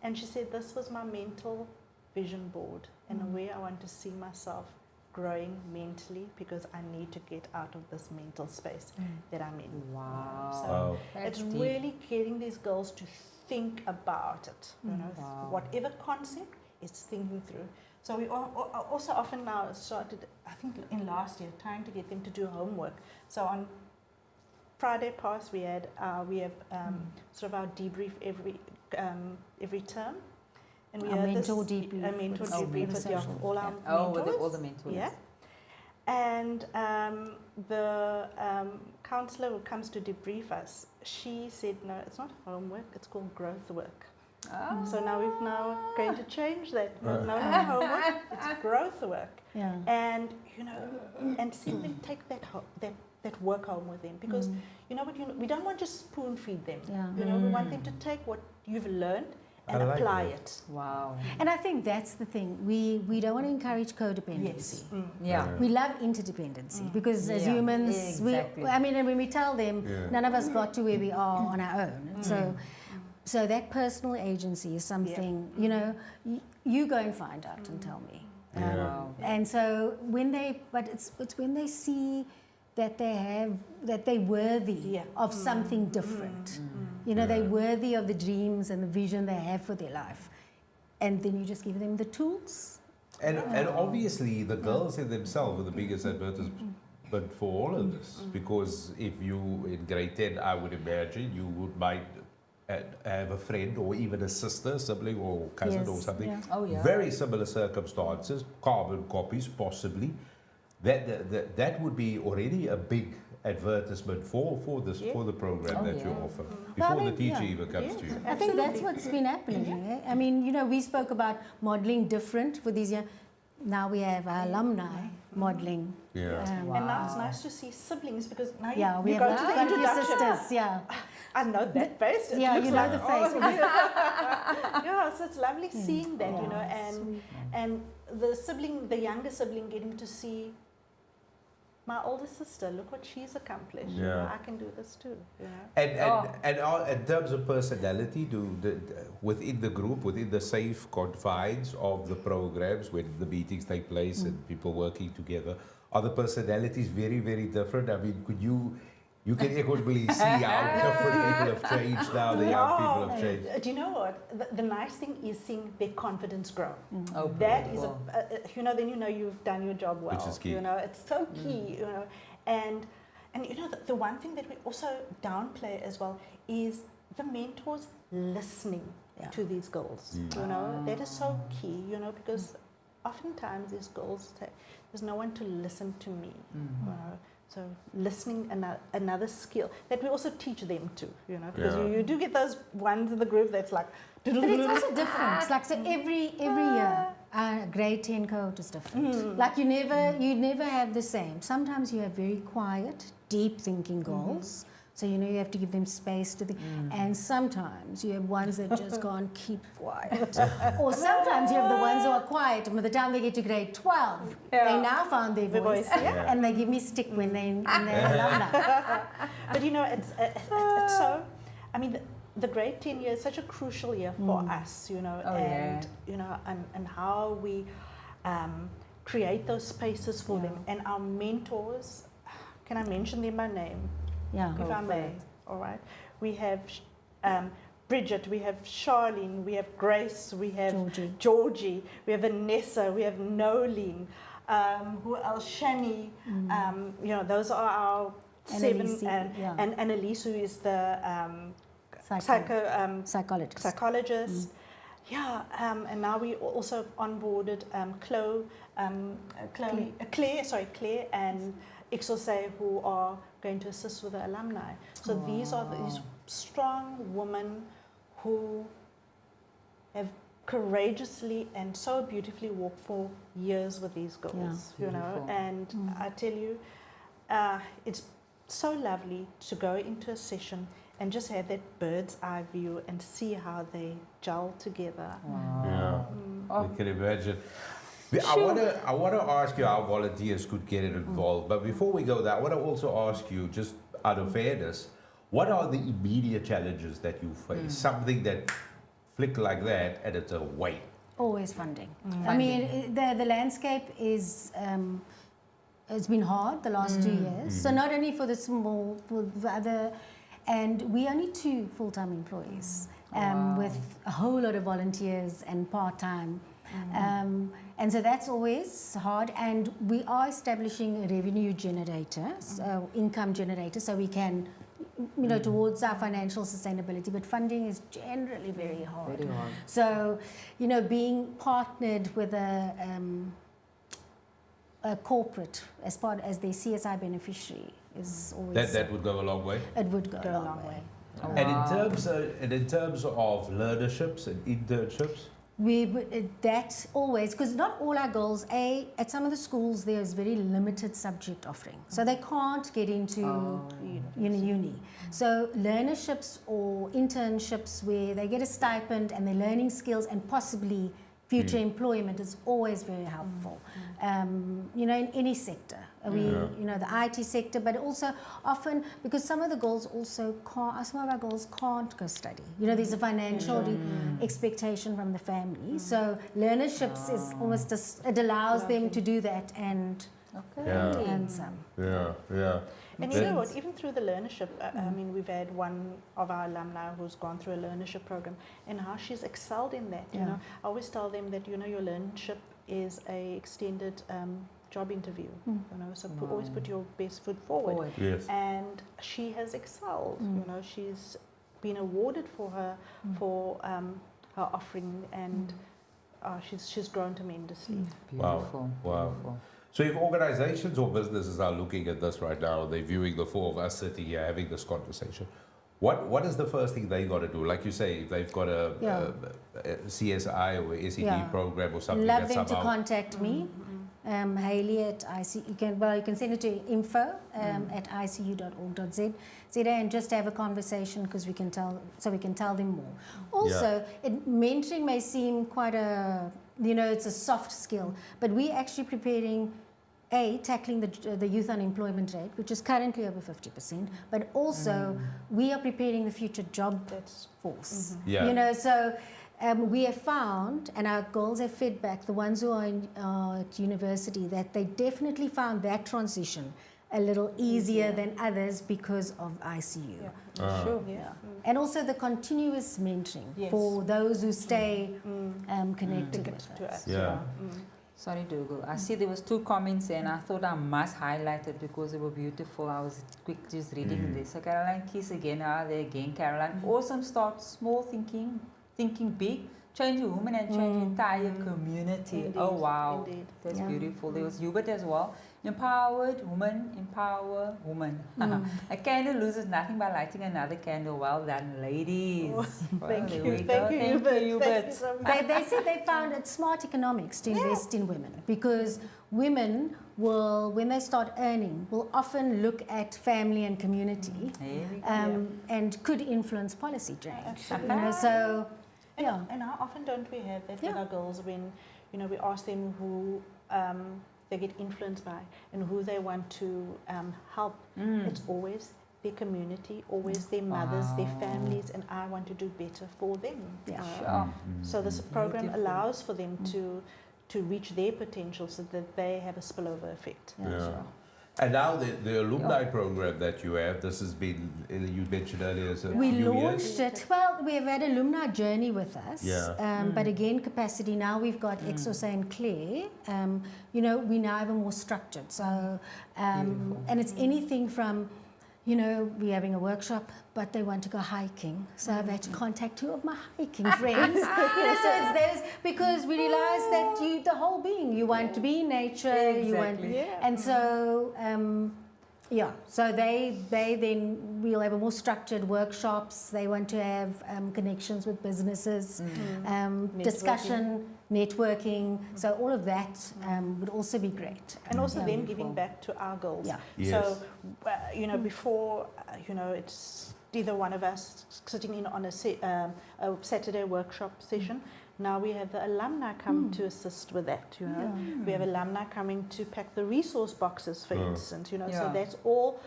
[SPEAKER 3] And she said, this was my mental vision board and where I want to see myself growing mentally, because I need to get out of this mental space that I'm in.
[SPEAKER 2] Wow.
[SPEAKER 3] So
[SPEAKER 2] That's
[SPEAKER 3] it's
[SPEAKER 2] deep.
[SPEAKER 3] really getting these girls to think about it.
[SPEAKER 2] Wow.
[SPEAKER 3] Whatever concept, it's thinking through. So we also often now started, I think in last year, trying to get them to do homework. So on Friday past, we have sort of our debrief every term, and we
[SPEAKER 4] A
[SPEAKER 3] had
[SPEAKER 4] mentor
[SPEAKER 3] this,
[SPEAKER 4] debrief
[SPEAKER 3] a mentor
[SPEAKER 4] with
[SPEAKER 3] debrief with
[SPEAKER 4] social.
[SPEAKER 3] all our
[SPEAKER 2] With
[SPEAKER 3] mentors.
[SPEAKER 2] all the mentors.
[SPEAKER 3] Yeah. And the counselor who comes to debrief us, she said, no, it's not homework, it's called growth work.
[SPEAKER 2] Oh.
[SPEAKER 3] So now we're going to change that. No homework, it's growth work.
[SPEAKER 4] Yeah.
[SPEAKER 3] And and see them take that work home with them, because we don't want to spoon feed them.
[SPEAKER 4] Yeah.
[SPEAKER 3] We want them to take what you've learned and
[SPEAKER 1] I like
[SPEAKER 3] apply
[SPEAKER 1] that.
[SPEAKER 3] it.
[SPEAKER 2] Wow.
[SPEAKER 4] And I think that's the thing. We don't want to encourage codependency.
[SPEAKER 3] Yes.
[SPEAKER 2] Yeah.
[SPEAKER 4] We love interdependency because as
[SPEAKER 2] Yeah,
[SPEAKER 4] humans,
[SPEAKER 2] exactly.
[SPEAKER 4] I mean, and when we tell them,
[SPEAKER 1] Yeah.
[SPEAKER 4] none of us got to where we are on our own. So that personal agency is something, you know, you go and find out and tell me.
[SPEAKER 1] Yeah.
[SPEAKER 2] Wow.
[SPEAKER 4] And so when it's when they see that they're worthy of something different. You know, they're worthy of the dreams and the vision they have for their life. And then you just give them the tools.
[SPEAKER 1] And obviously the girls in themselves are the biggest advertisement for all of this. Because if you, in grade 10, I would imagine, you might have a friend or even a sister, sibling or cousin or
[SPEAKER 4] Yes,
[SPEAKER 1] something.
[SPEAKER 4] yeah.
[SPEAKER 2] Oh, yeah.
[SPEAKER 1] Very similar circumstances, carbon copies possibly. That would be already a big advertisement for the program
[SPEAKER 2] Oh,
[SPEAKER 1] that you
[SPEAKER 2] yeah.
[SPEAKER 1] offer
[SPEAKER 4] Well,
[SPEAKER 1] before
[SPEAKER 4] I
[SPEAKER 1] the
[SPEAKER 4] mean,
[SPEAKER 1] teacher
[SPEAKER 4] yeah.
[SPEAKER 1] even comes to you.
[SPEAKER 4] I think that's what's been happening. Eh? I mean, you know, we spoke about modeling different for these young. Now we have our alumni modeling.
[SPEAKER 1] Yeah.
[SPEAKER 3] And now it's nice to see siblings because now
[SPEAKER 4] Yeah, we
[SPEAKER 3] you
[SPEAKER 4] have
[SPEAKER 3] go to the
[SPEAKER 4] quite a few
[SPEAKER 3] introduction.
[SPEAKER 4] sisters. Yeah,
[SPEAKER 3] I know that face. It
[SPEAKER 4] yeah,
[SPEAKER 3] looks
[SPEAKER 4] you know
[SPEAKER 3] like,
[SPEAKER 4] the face.
[SPEAKER 3] yeah, so it's lovely seeing that, you know,
[SPEAKER 4] Sweet.
[SPEAKER 3] and the younger sibling getting to see my older sister. Look what she's accomplished. You know,
[SPEAKER 1] Yeah.
[SPEAKER 3] I can do this too. You know.
[SPEAKER 1] And in terms of personality, within the group, within the safe confines of the programs, when the meetings take place and people working together, are the personalities very, very different? I mean, you can equitably see how different people have changed now, the young people have changed.
[SPEAKER 3] Do you know what? The nice thing is seeing their confidence grow.
[SPEAKER 2] Oh,
[SPEAKER 3] That is
[SPEAKER 2] cool.
[SPEAKER 3] you know, then you know you've done your job well.
[SPEAKER 1] Which is key.
[SPEAKER 3] You know, it's so key. You know, and you know the one thing that we also downplay as well is the mentors listening to these girls. You know, that is so key. You know, because oftentimes these girls say, "There's no one to listen to me." You know? So listening, another skill that we also teach them to, you know, because you do get those ones in the group that's like,
[SPEAKER 4] But it's also different. It's like so every year, grade 10 cohort is different. Like you never have the same. Sometimes you have very quiet, deep thinking goals. So you know you have to give them space to think. And sometimes you have ones that just can't keep quiet. Or sometimes you have the ones who are quiet, and by the time they get to grade 12, they now found their voice, and they give me stick when they're alumni.
[SPEAKER 3] But you know, it's so. I mean, the grade 10 year is such a crucial year for us, you know, you know, and how we create those spaces for them, and our mentors. Can I mention them by name?
[SPEAKER 4] Yeah.
[SPEAKER 3] If I may, all right. We have Bridget, we have Charlene, we have Grace, we have Georgie, we have Vanessa, we have Nolene, who else? Shani. You know, those are our
[SPEAKER 4] Annalise,
[SPEAKER 3] seven, and Annalise, who is the
[SPEAKER 4] psychologist.
[SPEAKER 3] Psychologist. Yeah, and now we also onboarded Claire and Ixose, who are going to assist with the alumni. So these are these strong women who have courageously and so beautifully walked for years with these girls, you know. And I tell you, it's so lovely to go into a session and just have that bird's eye view and see how they gel together.
[SPEAKER 1] Yeah, I can imagine. I want to ask you how volunteers could get involved, but before we go there, I want to also ask you, just out of fairness, what are the immediate challenges that you face? Something that flick like that and it's a wait.
[SPEAKER 4] Always funding. I mean, the landscape is it's been hard the last 2 years. So not only for the small, for the other, and we only 2 full-time employees with a whole lot of volunteers and part-time. And so that's always hard, and we are establishing a revenue generator, income generator, so we can, you know, towards our financial sustainability, but funding is generally very hard.
[SPEAKER 2] Very hard.
[SPEAKER 4] So, you know, being partnered with a corporate as part as their CSI beneficiary is always
[SPEAKER 1] That would go a long way.
[SPEAKER 4] it would go a long way.
[SPEAKER 1] And in terms of learnerships and internships,
[SPEAKER 4] That always, because not all our girls, at some of the schools there's very limited subject offering, so they can't get into uni. So learnerships or internships where they get a stipend and they're learning skills and possibly future employment is always very helpful. You know, in any sector, you know, the IT sector, but also often because some of the girls also can't, some of our girls can't go study. You know, there's a financial expectation from the family. So learnerships is almost it allows them to do that and some.
[SPEAKER 3] And you know what, even through the learnership, I mean, we've had one of our alumni who's gone through a learnership program and how she's excelled in that. You know, I always tell them that, you know, your learnership is a extended job interview, you know, so always put your best foot forward. And she has excelled, you know, she's been awarded for her her offering, and she's grown tremendously.
[SPEAKER 2] Beautiful.
[SPEAKER 1] Wow.
[SPEAKER 2] Beautiful.
[SPEAKER 1] So if organizations or businesses are looking at this right now, they're viewing the four of us sitting here having this conversation, what is the first thing they got to do? Like you say, if they've got a CSI or SED program or something,
[SPEAKER 4] love them to contact me. Hayley at ISeeU. You can send it to info@iseu.org.za and just have a conversation because we can tell them more. Also, mentoring may seem quite a, you know, it's a soft skill, but we're actually preparing tackling the youth unemployment rate, which is currently over 50%, but also we are preparing the future job force. You know, so we have found, and our girls have fed back, the ones who are at university, that they definitely found that transition a little easier than others because of ISeeU. And also the continuous mentoring for those who stay connected with us.
[SPEAKER 2] Sorry, Dougal. I see there was 2 comments and I thought I must highlight it because they were beautiful. I was quick just reading this. So Caroline Keys again, there again, Caroline. Awesome start, small thinking big, change a woman and change the entire community.
[SPEAKER 3] Indeed.
[SPEAKER 2] Oh wow,
[SPEAKER 3] Indeed.
[SPEAKER 2] that's beautiful. There was Hubert as well. Empowered woman, empower woman. A candle loses nothing by lighting another candle. Well done, ladies.
[SPEAKER 3] Thank you,
[SPEAKER 2] Hubert.
[SPEAKER 4] They said they found it smart economics to invest in women because women will, when they start earning, will often look at family and community and could influence policy change. You know, so
[SPEAKER 3] and how often don't we have that with our girls when, you know, we ask them who they get influenced by and who they want to help. It's always their community, always their mothers, their families, and I want to do better for them. So this program allows for them to reach their potential so that they have a spillover effect.
[SPEAKER 1] And now the alumni program that you have, this has been, you mentioned earlier,
[SPEAKER 4] we launched it. Well, we have had alumni journey with us, but again, capacity. Now we've got Exosa and Claire. You know, we now have a more structured. So, and it's anything from, you know, we're having a workshop, but they want to go hiking. So I've had to contact 2 of my hiking friends. You know, so it's those, because we realize that the whole being, you want to be in nature, you want, and so, so they then, we'll have a more structured workshops. They want to have connections with businesses, discussion, networking. So all of that would also be great.
[SPEAKER 3] And also them giving back to our girls. So, you know, before, you know, it's either one of us sitting in on a Saturday workshop session. Now we have the alumni come to assist with that, you know. We have alumni coming to pack the resource boxes, for instance, you know. So that's all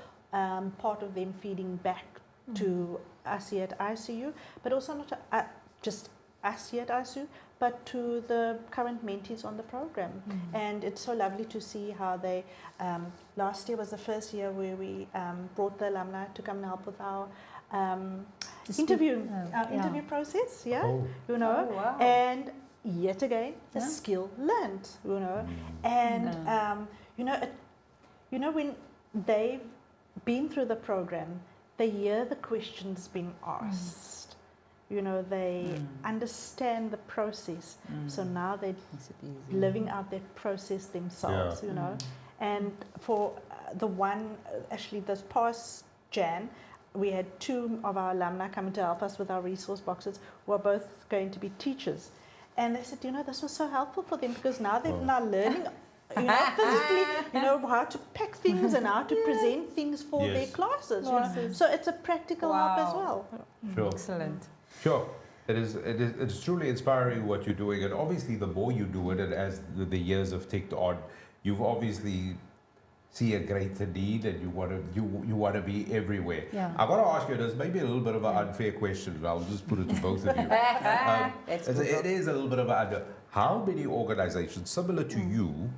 [SPEAKER 3] part of them feeding back to us here at ISeeU, but also not just us here at ISeeU, but to the current mentees on the program. And it's so lovely to see how they, last year was the first year where we brought the alumni to come and help with our interview process, you know, and yet again, the skill learned, you know, and you know, when they've been through the program, they hear the questions being asked, you know, they understand the process, so now they're living out that process themselves, you know, and for the one, actually this past Jan, we had 2 of our alumni coming to help us with our resource boxes who are both going to be teachers. And they said, you know, this was so helpful for them because now they're now learning, you know, physically, you know, how to pack things and how to present things for their classes. You know? So it's a practical help as well.
[SPEAKER 1] Sure.
[SPEAKER 2] Excellent.
[SPEAKER 1] Sure. It's truly inspiring what you're doing, and obviously the more you do it, and as the years have ticked on, you've obviously see a greater need, and you want to be everywhere.
[SPEAKER 4] Yeah.
[SPEAKER 1] I got to ask you, there's maybe a little bit of an unfair question, and I'll just put it to both of you. It is a little bit of an under. How many organizations similar to you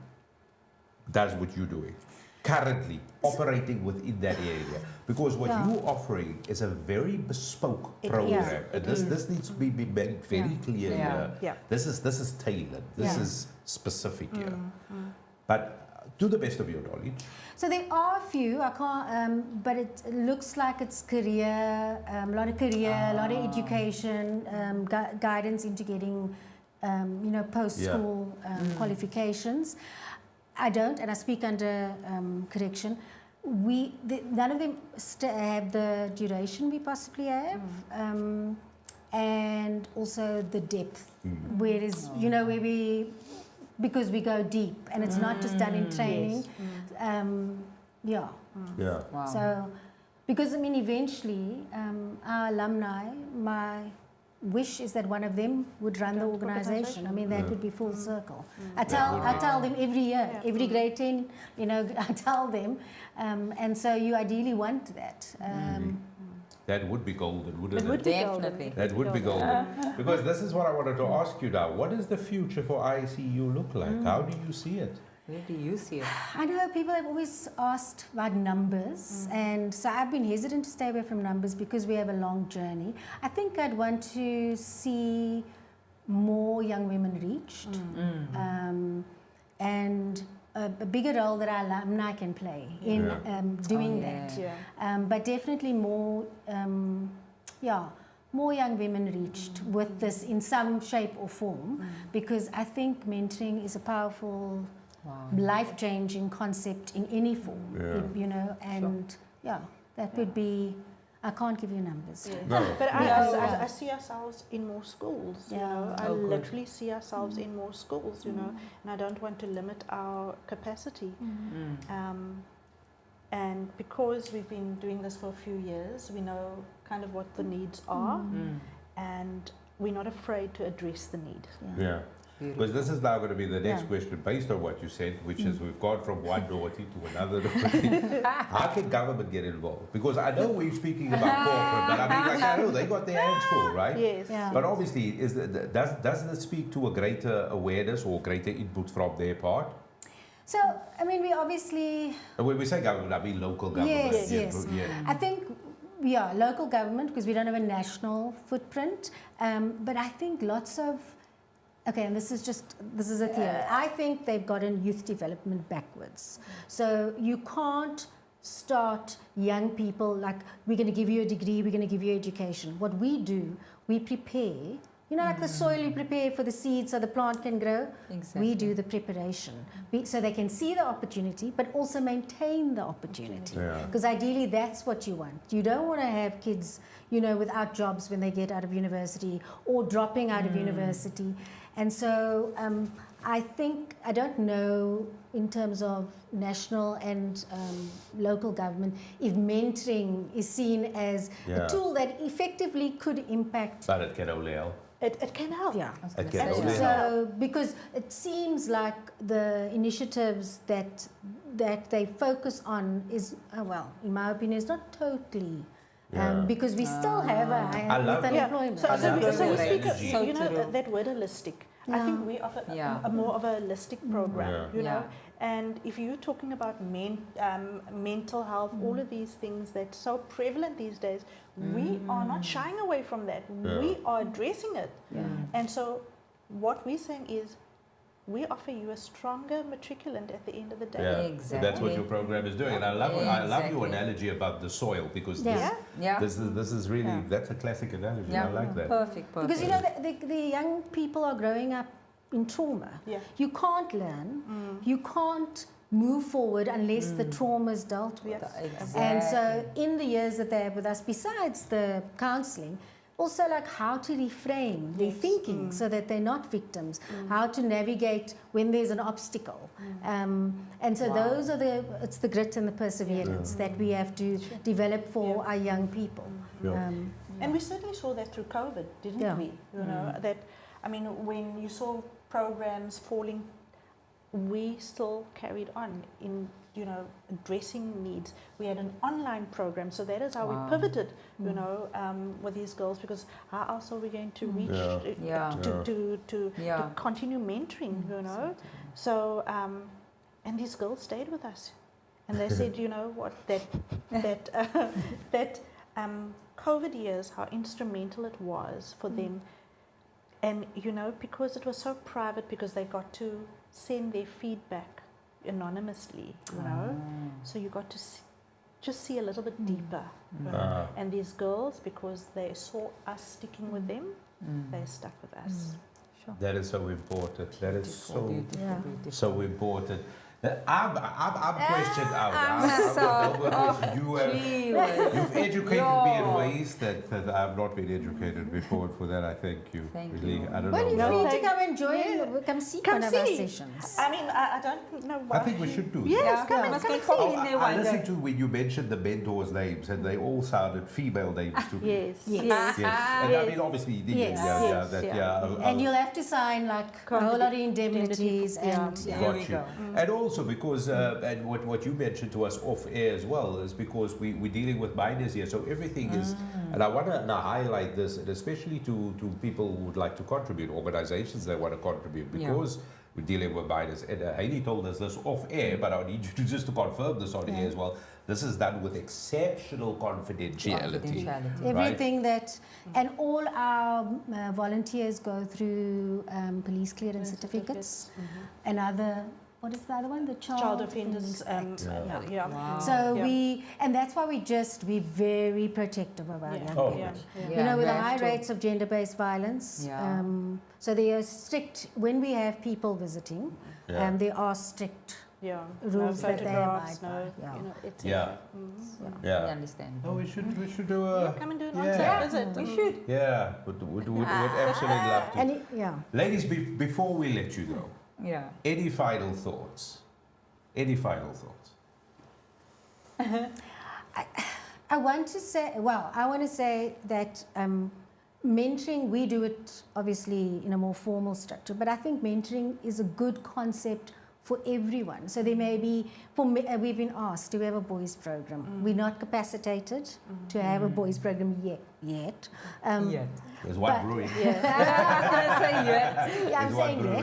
[SPEAKER 1] does what you're doing currently, operating within that area? Because what you're offering is a very bespoke program, and this needs to be made very clear here.
[SPEAKER 3] Yeah.
[SPEAKER 1] This is tailored. This is specific here. But to the best of your knowledge.
[SPEAKER 4] So there are a few, I can't, but it looks like it's career, a lot of career, a lot of education, guidance into getting, you know, post-school qualifications. I don't, and I speak under correction. None of them have the duration we possibly have, and also the depth. Whereas, you know, where we, because we go deep, and it's not just done in training.
[SPEAKER 1] Yeah.
[SPEAKER 2] Wow.
[SPEAKER 4] So, because I mean, eventually, our alumni, my wish is that one of them would run the organization. I mean, that would be full circle. I tell them every year, every grade 10, you know, I tell them, and so you ideally want that.
[SPEAKER 1] That would be golden, wouldn't it?
[SPEAKER 3] Would
[SPEAKER 2] Definitely.
[SPEAKER 1] That would be golden. Because this is what I wanted to ask you now. What does the future for ISeeU look like? How do you see it?
[SPEAKER 2] Where do you see it?
[SPEAKER 4] I know people have always asked about numbers, and so I've been hesitant to stay away from numbers because we have a long journey. I think I'd want to see more young women reached, and a bigger role that our alumni can play in doing that. But definitely more, more young women reached with this in some shape or form, because I think mentoring is a powerful, life-changing concept in any form, you know, and that would be, I can't give you numbers.
[SPEAKER 1] No.
[SPEAKER 3] But I see ourselves in more schools, you know. I
[SPEAKER 2] good.
[SPEAKER 3] literally see ourselves in more schools, you know, and I don't want to limit our capacity. And because we've been doing this for a few years, we know kind of what the needs are, and we're not afraid to address the need.
[SPEAKER 1] Yeah. Because this is now going to be the next question based on what you said, which is we've gone from one naughty to another naughty. How can government get involved? Because I know we're speaking about corporate, but I mean, like, I know they got their hands full, right?
[SPEAKER 3] Yes.
[SPEAKER 1] But obviously, doesn't it speak to a greater awareness or greater input from their part?
[SPEAKER 4] So, I mean, we obviously...
[SPEAKER 1] And when we say government, I mean local government.
[SPEAKER 4] Yes. I think, local government, because we don't have a national footprint. But I think lots of... Okay, and this is a theory. I think they've gotten youth development backwards. So you can't start young people like, we're going to give you a degree, we're going to give you education. What we do, we prepare, you know, like the soil you prepare for the seed so the plant can grow.
[SPEAKER 2] Exactly.
[SPEAKER 4] We do the preparation. So they can see the opportunity, but also maintain the opportunity. Because ideally that's what you want. You don't want to have kids, you know, without jobs when they get out of university or dropping out of university. And so I think, I don't know in terms of national and local government, if mentoring is seen as a tool that effectively could impact.
[SPEAKER 1] But it can only help.
[SPEAKER 3] It can help.
[SPEAKER 4] Yeah.
[SPEAKER 1] It can only help.
[SPEAKER 4] So, because it seems like the initiatives that they focus on is, well, in my opinion, is not totally. Because we still have a high unemployment.
[SPEAKER 3] So we speak of,
[SPEAKER 2] So
[SPEAKER 3] you know,
[SPEAKER 2] true.
[SPEAKER 3] that word holistic. I think we offer a more of a holistic program, you know. And if you're talking about mental health, all of these things that's so prevalent these days, we are not shying away from that. We are addressing it. And so what we're saying is, we offer you a stronger matriculant at the end of the day.
[SPEAKER 1] Yeah,
[SPEAKER 2] Exactly.
[SPEAKER 1] that's what your program is doing, and I love your analogy about the soil, because this is really that's a classic analogy. I like that.
[SPEAKER 2] Perfect.
[SPEAKER 4] Because you know the young people are growing up in trauma. You can't learn. You can't move forward unless the trauma is dealt with.
[SPEAKER 3] Yes.
[SPEAKER 4] And so in the years that they have with us, besides the counselling, also like how to reframe their thinking so that they're not victims, how to navigate when there's an obstacle. And so those are it's the grit and the perseverance that we have to develop for our young people.
[SPEAKER 3] And we certainly saw that through COVID, didn't we? You know, that, I mean, when you saw programs falling, we still carried on in, you know, addressing needs. We had an online program, so that is how we pivoted, you know, with these girls, because how else are we going to reach to continue mentoring, you know? So, and these girls stayed with us, and they said, you know what, that COVID years, how instrumental it was for them, and you know, because it was so private, because they got to send their feedback anonymously, you know, so you got to just see a little bit deeper. And these girls, because they saw us sticking with them, they stuck with us.
[SPEAKER 2] Sure.
[SPEAKER 1] That is so important. That is
[SPEAKER 2] Beautiful.
[SPEAKER 1] so important. I'm questioned out. You've educated me in ways that I've not been educated before. For that, I thank you.
[SPEAKER 2] Thank
[SPEAKER 1] really,
[SPEAKER 2] you.
[SPEAKER 1] I don't
[SPEAKER 4] Well,
[SPEAKER 1] know.
[SPEAKER 4] you're free to come and join, come see one of our sessions.
[SPEAKER 3] I mean, I don't know why.
[SPEAKER 1] I think we should do
[SPEAKER 3] Yes,
[SPEAKER 1] that.
[SPEAKER 3] come and
[SPEAKER 2] must
[SPEAKER 3] come
[SPEAKER 2] go
[SPEAKER 3] see.
[SPEAKER 2] in there
[SPEAKER 1] I
[SPEAKER 2] one
[SPEAKER 1] listened
[SPEAKER 2] day.
[SPEAKER 1] to when you mentioned the mentors' names, and they all sounded female names to me.
[SPEAKER 3] Yes.
[SPEAKER 4] Yes.
[SPEAKER 1] Yes. And I mean, obviously,
[SPEAKER 4] Yes. And you'll have to sign like a whole lot of indemnities and
[SPEAKER 1] Got you. And also because, and what you mentioned to us off air as well, is because we're dealing with minors here, so everything is, and I want to now highlight this, and especially to people who would like to contribute, organizations that want to contribute, because we're dealing with minors. And Hayley told us this off air, but I need you to just to confirm this on air as well. This is done with exceptional confidentiality.
[SPEAKER 4] everything that, and all our volunteers go through police clearance certificates and other. What is the other one? The Child
[SPEAKER 3] Offenders
[SPEAKER 4] Act.
[SPEAKER 2] Wow.
[SPEAKER 4] So and that's why we're very protective of our young people. You know, with the high rates of gender-based violence, so they are strict, when we have people visiting, there are strict rules that they abide by.
[SPEAKER 2] We understand.
[SPEAKER 1] Oh, we should do a...
[SPEAKER 3] Come and do an on-site visit.
[SPEAKER 2] We should.
[SPEAKER 1] Yeah, would absolutely love to.
[SPEAKER 4] And
[SPEAKER 1] Ladies, before we let you go,
[SPEAKER 2] Yeah.
[SPEAKER 1] any final thoughts? Any final thoughts?
[SPEAKER 4] I want to say that mentoring, we do it obviously in a more formal structure, but I think mentoring is a good concept for everyone. So there may be, we've been asked, do we have a boys program? We're not capacitated to have a boys program yet.
[SPEAKER 1] There's one brewing.
[SPEAKER 4] I'm saying yet.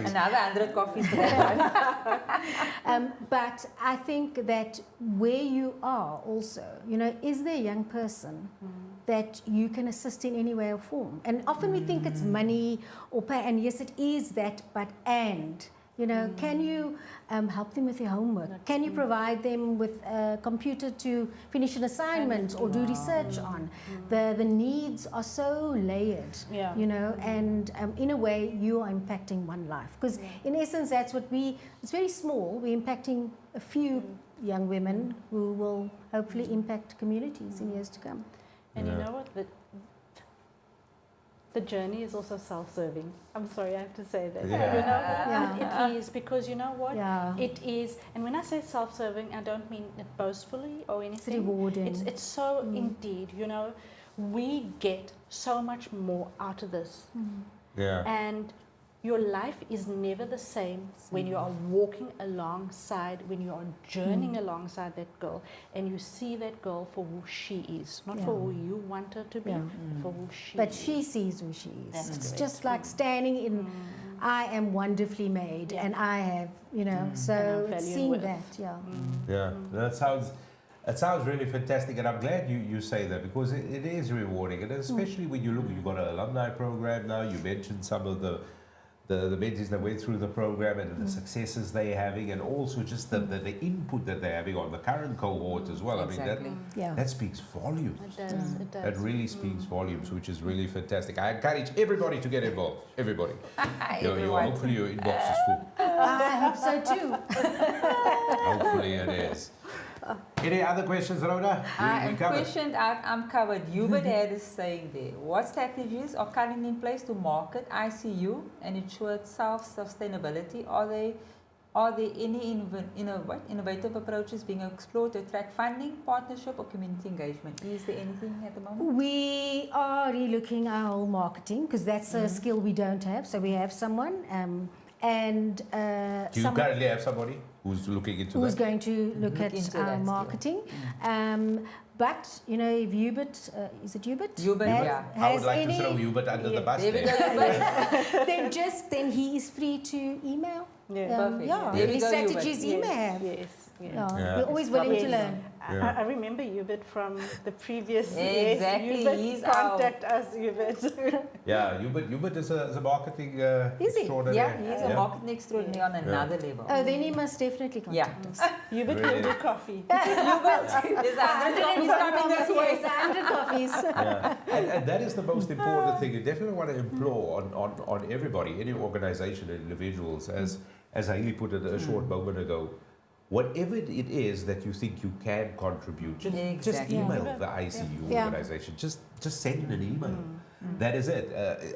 [SPEAKER 2] Another 100 coffees for that.
[SPEAKER 4] But I think that where you are also, you know, is there a young person that you can assist in any way or form? And often we think it's money or pay, and yes, it is that, but you know, can you help them with their homework? Can you provide them with a computer to finish an assignment or do research on? The needs are so layered, you know, and in a way you are impacting one life. Because in essence, that's what it's very small. We're impacting a few young women who will hopefully impact communities in years to come.
[SPEAKER 3] And you know what? The journey is also self-serving. I'm sorry, I have to say that. You know, it is, because you know what? It is, and when I say self-serving, I don't mean it boastfully or anything.
[SPEAKER 4] It's rewarding.
[SPEAKER 3] It's so indeed, you know, we get so much more out of this. And your life is never the same when you are walking alongside, when you are journeying alongside that girl, and you see that girl for who she is, not for who you want her to be, for who she is.
[SPEAKER 4] But she sees who she is.
[SPEAKER 3] That's
[SPEAKER 4] It's
[SPEAKER 3] correct.
[SPEAKER 4] just like standing in, I am wonderfully made, and I have, you know, so it's seeing that,
[SPEAKER 1] That sounds really fantastic, and I'm glad you say that, because it is rewarding, and especially when you look, you've got an alumni program now. You mentioned some of the mentees that went through the program and the successes they're having, and also just the input that they're having on the current cohort as well.
[SPEAKER 2] Exactly.
[SPEAKER 1] I mean, that speaks volumes.
[SPEAKER 3] It does, it does.
[SPEAKER 1] That really speaks volumes, which is really fantastic. I encourage everybody to get involved. Everybody. Hopefully your inbox is full.
[SPEAKER 4] I hope so too.
[SPEAKER 1] Hopefully it is. Any other questions, Rhoda? We covered.
[SPEAKER 2] Questioned out, I'm covered. Hubert had is saying there, what strategies are currently in place to market ISeeU and ensure self-sustainability? Are there any innovative approaches being explored to attract funding, partnership, or community engagement? Is there anything at the moment?
[SPEAKER 4] We are relooking our whole marketing because that's a skill we don't have. So we have someone,
[SPEAKER 1] Do you currently have somebody who's looking into
[SPEAKER 4] who's
[SPEAKER 1] that?
[SPEAKER 4] going to look at
[SPEAKER 2] into
[SPEAKER 4] our
[SPEAKER 2] that skill.
[SPEAKER 4] marketing. But you know, if Hubert, is it Hubert?
[SPEAKER 2] Hubert, yeah.
[SPEAKER 1] I would
[SPEAKER 4] has
[SPEAKER 1] like
[SPEAKER 4] any,
[SPEAKER 1] to throw Hubert under the bus
[SPEAKER 2] There we
[SPEAKER 1] there.
[SPEAKER 2] go.
[SPEAKER 4] then he is free to email.
[SPEAKER 3] Yeah.
[SPEAKER 2] Perfect.
[SPEAKER 4] Yeah,
[SPEAKER 2] There we
[SPEAKER 4] any
[SPEAKER 2] go, Hubert.
[SPEAKER 4] strategies he may have.
[SPEAKER 3] Yes. Yes.
[SPEAKER 1] Yeah.
[SPEAKER 4] We're always willing to
[SPEAKER 3] Yes.
[SPEAKER 4] learn.
[SPEAKER 1] Yeah.
[SPEAKER 3] I remember Hubert from the previous
[SPEAKER 2] Exactly,
[SPEAKER 3] Hubert,
[SPEAKER 2] he's
[SPEAKER 3] contact us, Hubert.
[SPEAKER 1] Yeah, Hubert is a marketing
[SPEAKER 4] Is he?
[SPEAKER 1] extraordinaire.
[SPEAKER 2] Yeah, he's a marketing extraordinaire on another level.
[SPEAKER 4] Oh, then he must definitely contact us.
[SPEAKER 3] Hubert
[SPEAKER 1] Really?
[SPEAKER 3] will do coffee.
[SPEAKER 2] Hubert, there's 100 copies coming this way.
[SPEAKER 4] Yes, 100 copies.
[SPEAKER 1] Yeah. And that is the most important thing. You definitely want to implore on everybody, any organization, individuals, as Hailey put it a short moment ago, whatever it is that you think you can contribute, just
[SPEAKER 2] Exactly.
[SPEAKER 1] email
[SPEAKER 3] Yeah.
[SPEAKER 1] the ISeeU
[SPEAKER 4] Yeah.
[SPEAKER 1] organization. Just send an email. That is it.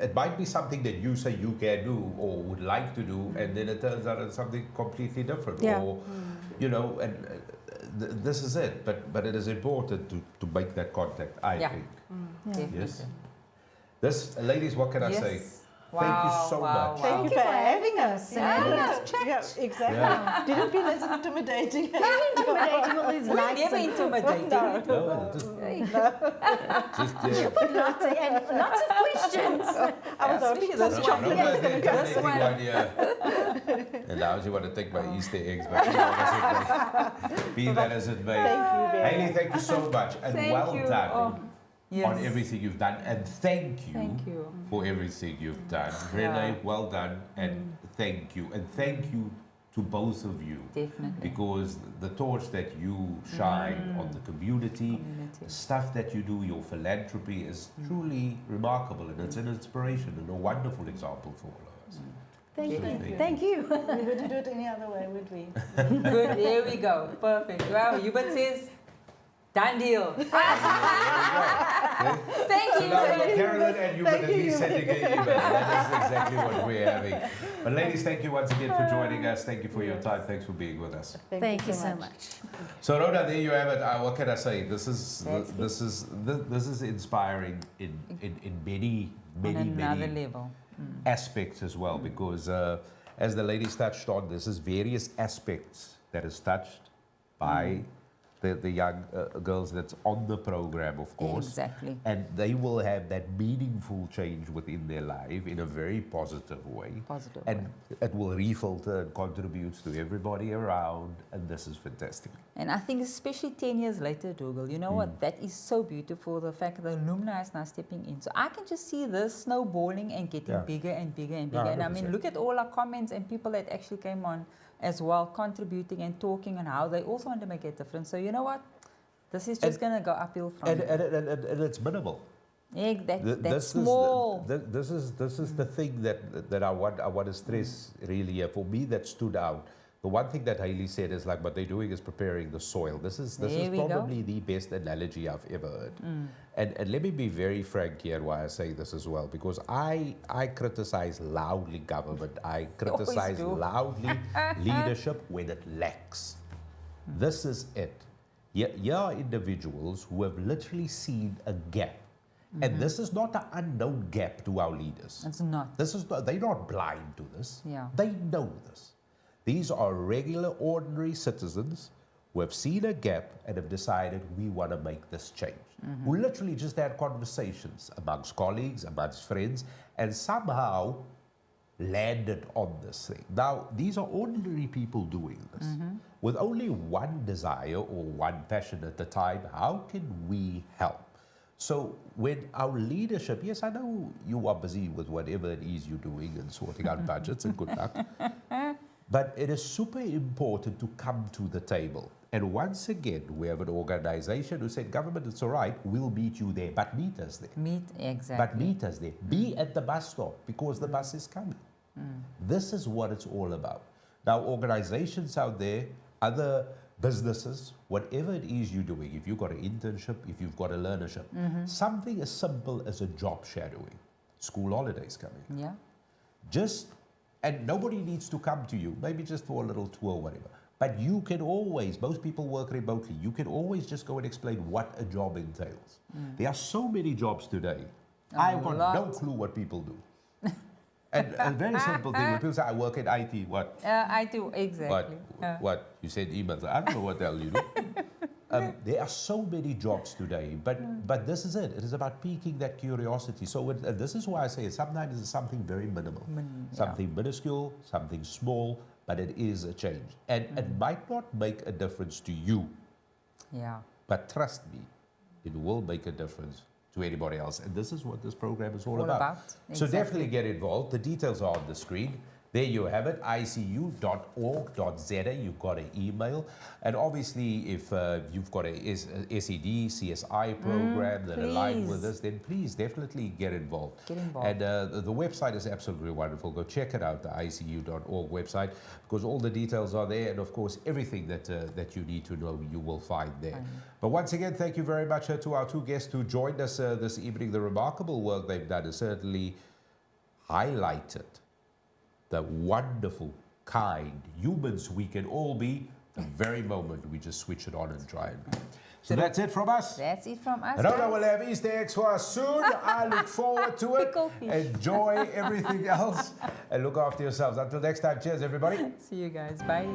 [SPEAKER 1] It might be something that you say you can do or would like to do, and then it turns out it's something completely different.
[SPEAKER 4] Yeah.
[SPEAKER 1] Or, you know, and this is it. But it is important to make that contact, I
[SPEAKER 2] Yeah.
[SPEAKER 1] think.
[SPEAKER 2] Definitely.
[SPEAKER 1] Yes. This, ladies, what can I say?
[SPEAKER 2] Yes.
[SPEAKER 1] Thank you so much.
[SPEAKER 3] Thank you for having us.
[SPEAKER 4] and having us chat.
[SPEAKER 3] Yeah, exactly.
[SPEAKER 1] Yeah.
[SPEAKER 3] Didn't feel as intimidating.
[SPEAKER 4] Very intimidating, all these
[SPEAKER 2] We're
[SPEAKER 4] likes
[SPEAKER 2] never
[SPEAKER 4] and
[SPEAKER 2] intimidating.
[SPEAKER 1] No, just
[SPEAKER 4] lots of questions.
[SPEAKER 3] I was hoping
[SPEAKER 2] Especially
[SPEAKER 3] this
[SPEAKER 2] this
[SPEAKER 3] chocolate
[SPEAKER 2] one.
[SPEAKER 3] was going to go
[SPEAKER 2] This one.
[SPEAKER 1] And now you want to take my Easter eggs, but be that as it may.
[SPEAKER 3] Thank you very
[SPEAKER 1] Hailey,
[SPEAKER 3] much.
[SPEAKER 1] thank you so much, and
[SPEAKER 2] Thank
[SPEAKER 1] well
[SPEAKER 2] you.
[SPEAKER 1] done
[SPEAKER 2] Oh, yes.
[SPEAKER 1] on everything you've done, and thank you,
[SPEAKER 2] Thank you.
[SPEAKER 1] for everything you've done. Renee, well done, and thank you, and thank you to both of you.
[SPEAKER 2] Definitely.
[SPEAKER 1] Because the torch that you shine on the community,
[SPEAKER 2] Community.
[SPEAKER 1] the stuff that you do, your philanthropy is truly remarkable, and it's an inspiration and a wonderful example for all of us.
[SPEAKER 4] Thank you.
[SPEAKER 1] Thank
[SPEAKER 4] Thank you.
[SPEAKER 3] We wouldn't do it any other way, would we?
[SPEAKER 2] Good, there we go. Perfect. Wow, Hubert says, done deal.
[SPEAKER 1] Okay?
[SPEAKER 2] Thank
[SPEAKER 1] So
[SPEAKER 2] you.
[SPEAKER 1] now we've got Carolyn and you
[SPEAKER 3] Thank
[SPEAKER 1] at least
[SPEAKER 3] you.
[SPEAKER 1] sending an email. That is exactly what we're having. But ladies, thank you once again for joining us. Thank you for your time. Thanks for being with us.
[SPEAKER 4] Thank you so much.
[SPEAKER 1] So Rhoda, there you have it. What can I say? This
[SPEAKER 2] That's
[SPEAKER 1] is inspiring in many
[SPEAKER 2] On another
[SPEAKER 1] many
[SPEAKER 2] level.
[SPEAKER 1] aspects as well, because as the ladies touched on, this is various aspects that is touched by the young girls that's on the program, of course.
[SPEAKER 2] Exactly.
[SPEAKER 1] And they will have that meaningful change within their life in a very positive way.
[SPEAKER 2] Positive
[SPEAKER 1] And
[SPEAKER 2] way.
[SPEAKER 1] it will refilter and contribute to everybody around, and this is fantastic.
[SPEAKER 2] And I think especially 10 years later, Dougal, you know what, that is so beautiful, the fact that the alumni is now stepping in. So I can just see this snowballing and getting
[SPEAKER 1] Yeah.
[SPEAKER 2] bigger and bigger and bigger.
[SPEAKER 1] Yeah,
[SPEAKER 2] And I mean,
[SPEAKER 1] 100%.
[SPEAKER 2] look at all our comments and people that actually came on as well, contributing and talking on how they also want to make a difference. So you know what, this is just going to go uphill from
[SPEAKER 1] And,
[SPEAKER 2] here.
[SPEAKER 1] and it's minimal.
[SPEAKER 2] Yeah, that's
[SPEAKER 1] This is
[SPEAKER 2] small.
[SPEAKER 1] this is the thing that I want to stress really here. For me, that stood out. The one thing that Hailey said is like what they're doing is preparing the soil. This is
[SPEAKER 2] There we go.
[SPEAKER 1] probably the best analogy I've ever heard. And let me be very frank here why I say this as well, because I criticize loudly government. I criticize
[SPEAKER 2] do.
[SPEAKER 1] loudly leadership when it lacks. This is it. Here are individuals who have literally seen a gap. And this is not an unknown gap to our leaders.
[SPEAKER 2] It's not.
[SPEAKER 1] This is not, they're not blind to this.
[SPEAKER 2] Yeah.
[SPEAKER 1] They know this. These are regular, ordinary citizens who have seen a gap and have decided we want to make this change. Who literally just had conversations amongst colleagues, amongst friends, and somehow landed on this thing. Now, these are ordinary people doing this. With only one desire or one passion at the time, how can we help? So when our leadership, yes, I know you are busy with whatever it is you're doing and sorting out budgets, and good luck. But it is super important to come to the table. And once again, we have an organization who said, government, it's all right, we'll meet you there, but meet us there.
[SPEAKER 2] Exactly.
[SPEAKER 1] But meet us there. Be at the bus stop because the bus is coming. This is what it's all about. Now, organizations out there, other businesses, whatever it is you're doing, if you've got an internship, if you've got a learnership, something as simple as a job shadowing, school holidays coming.
[SPEAKER 2] Yeah.
[SPEAKER 1] Just, and nobody needs to come to you, maybe just for a little tour, whatever. But you can always, most people work remotely, you can always just go and explain what a job entails. There are so many jobs today. I've got no clue what people do. And a very simple thing, when people say, I work at IT, what?
[SPEAKER 2] I do, exactly.
[SPEAKER 1] What? You send emails. I don't know what the hell you do. There are so many jobs today, but this is it. It is about piquing that curiosity. So this is why I say it. Sometimes it's something very minimal, something minuscule, something small, but it is a change. And it might not make a difference to you, but trust me, it will make a difference to anybody else. And this is what this program is all about. So definitely get involved. The details are on the screen. There you have it, ISeeU.org.za. You've got an email. And obviously, if you've got a SED, CSI program that align with us, then please definitely get involved. And the website is absolutely wonderful. Go check it out, the ISeeU.org website, because all the details are there. And of course, everything that you need to know, you will find there. But once again, thank you very much to our two guests who joined us this evening. The remarkable work they've done is certainly highlighted the wonderful, kind humans we can all be the very moment we just switch it on and try and be. So that's it from us.
[SPEAKER 2] That's it from us.
[SPEAKER 1] Rhoda will have Easter eggs for us soon. I look forward to it. Enjoy everything else and look after yourselves. Until next time, cheers everybody.
[SPEAKER 2] See you guys. Bye.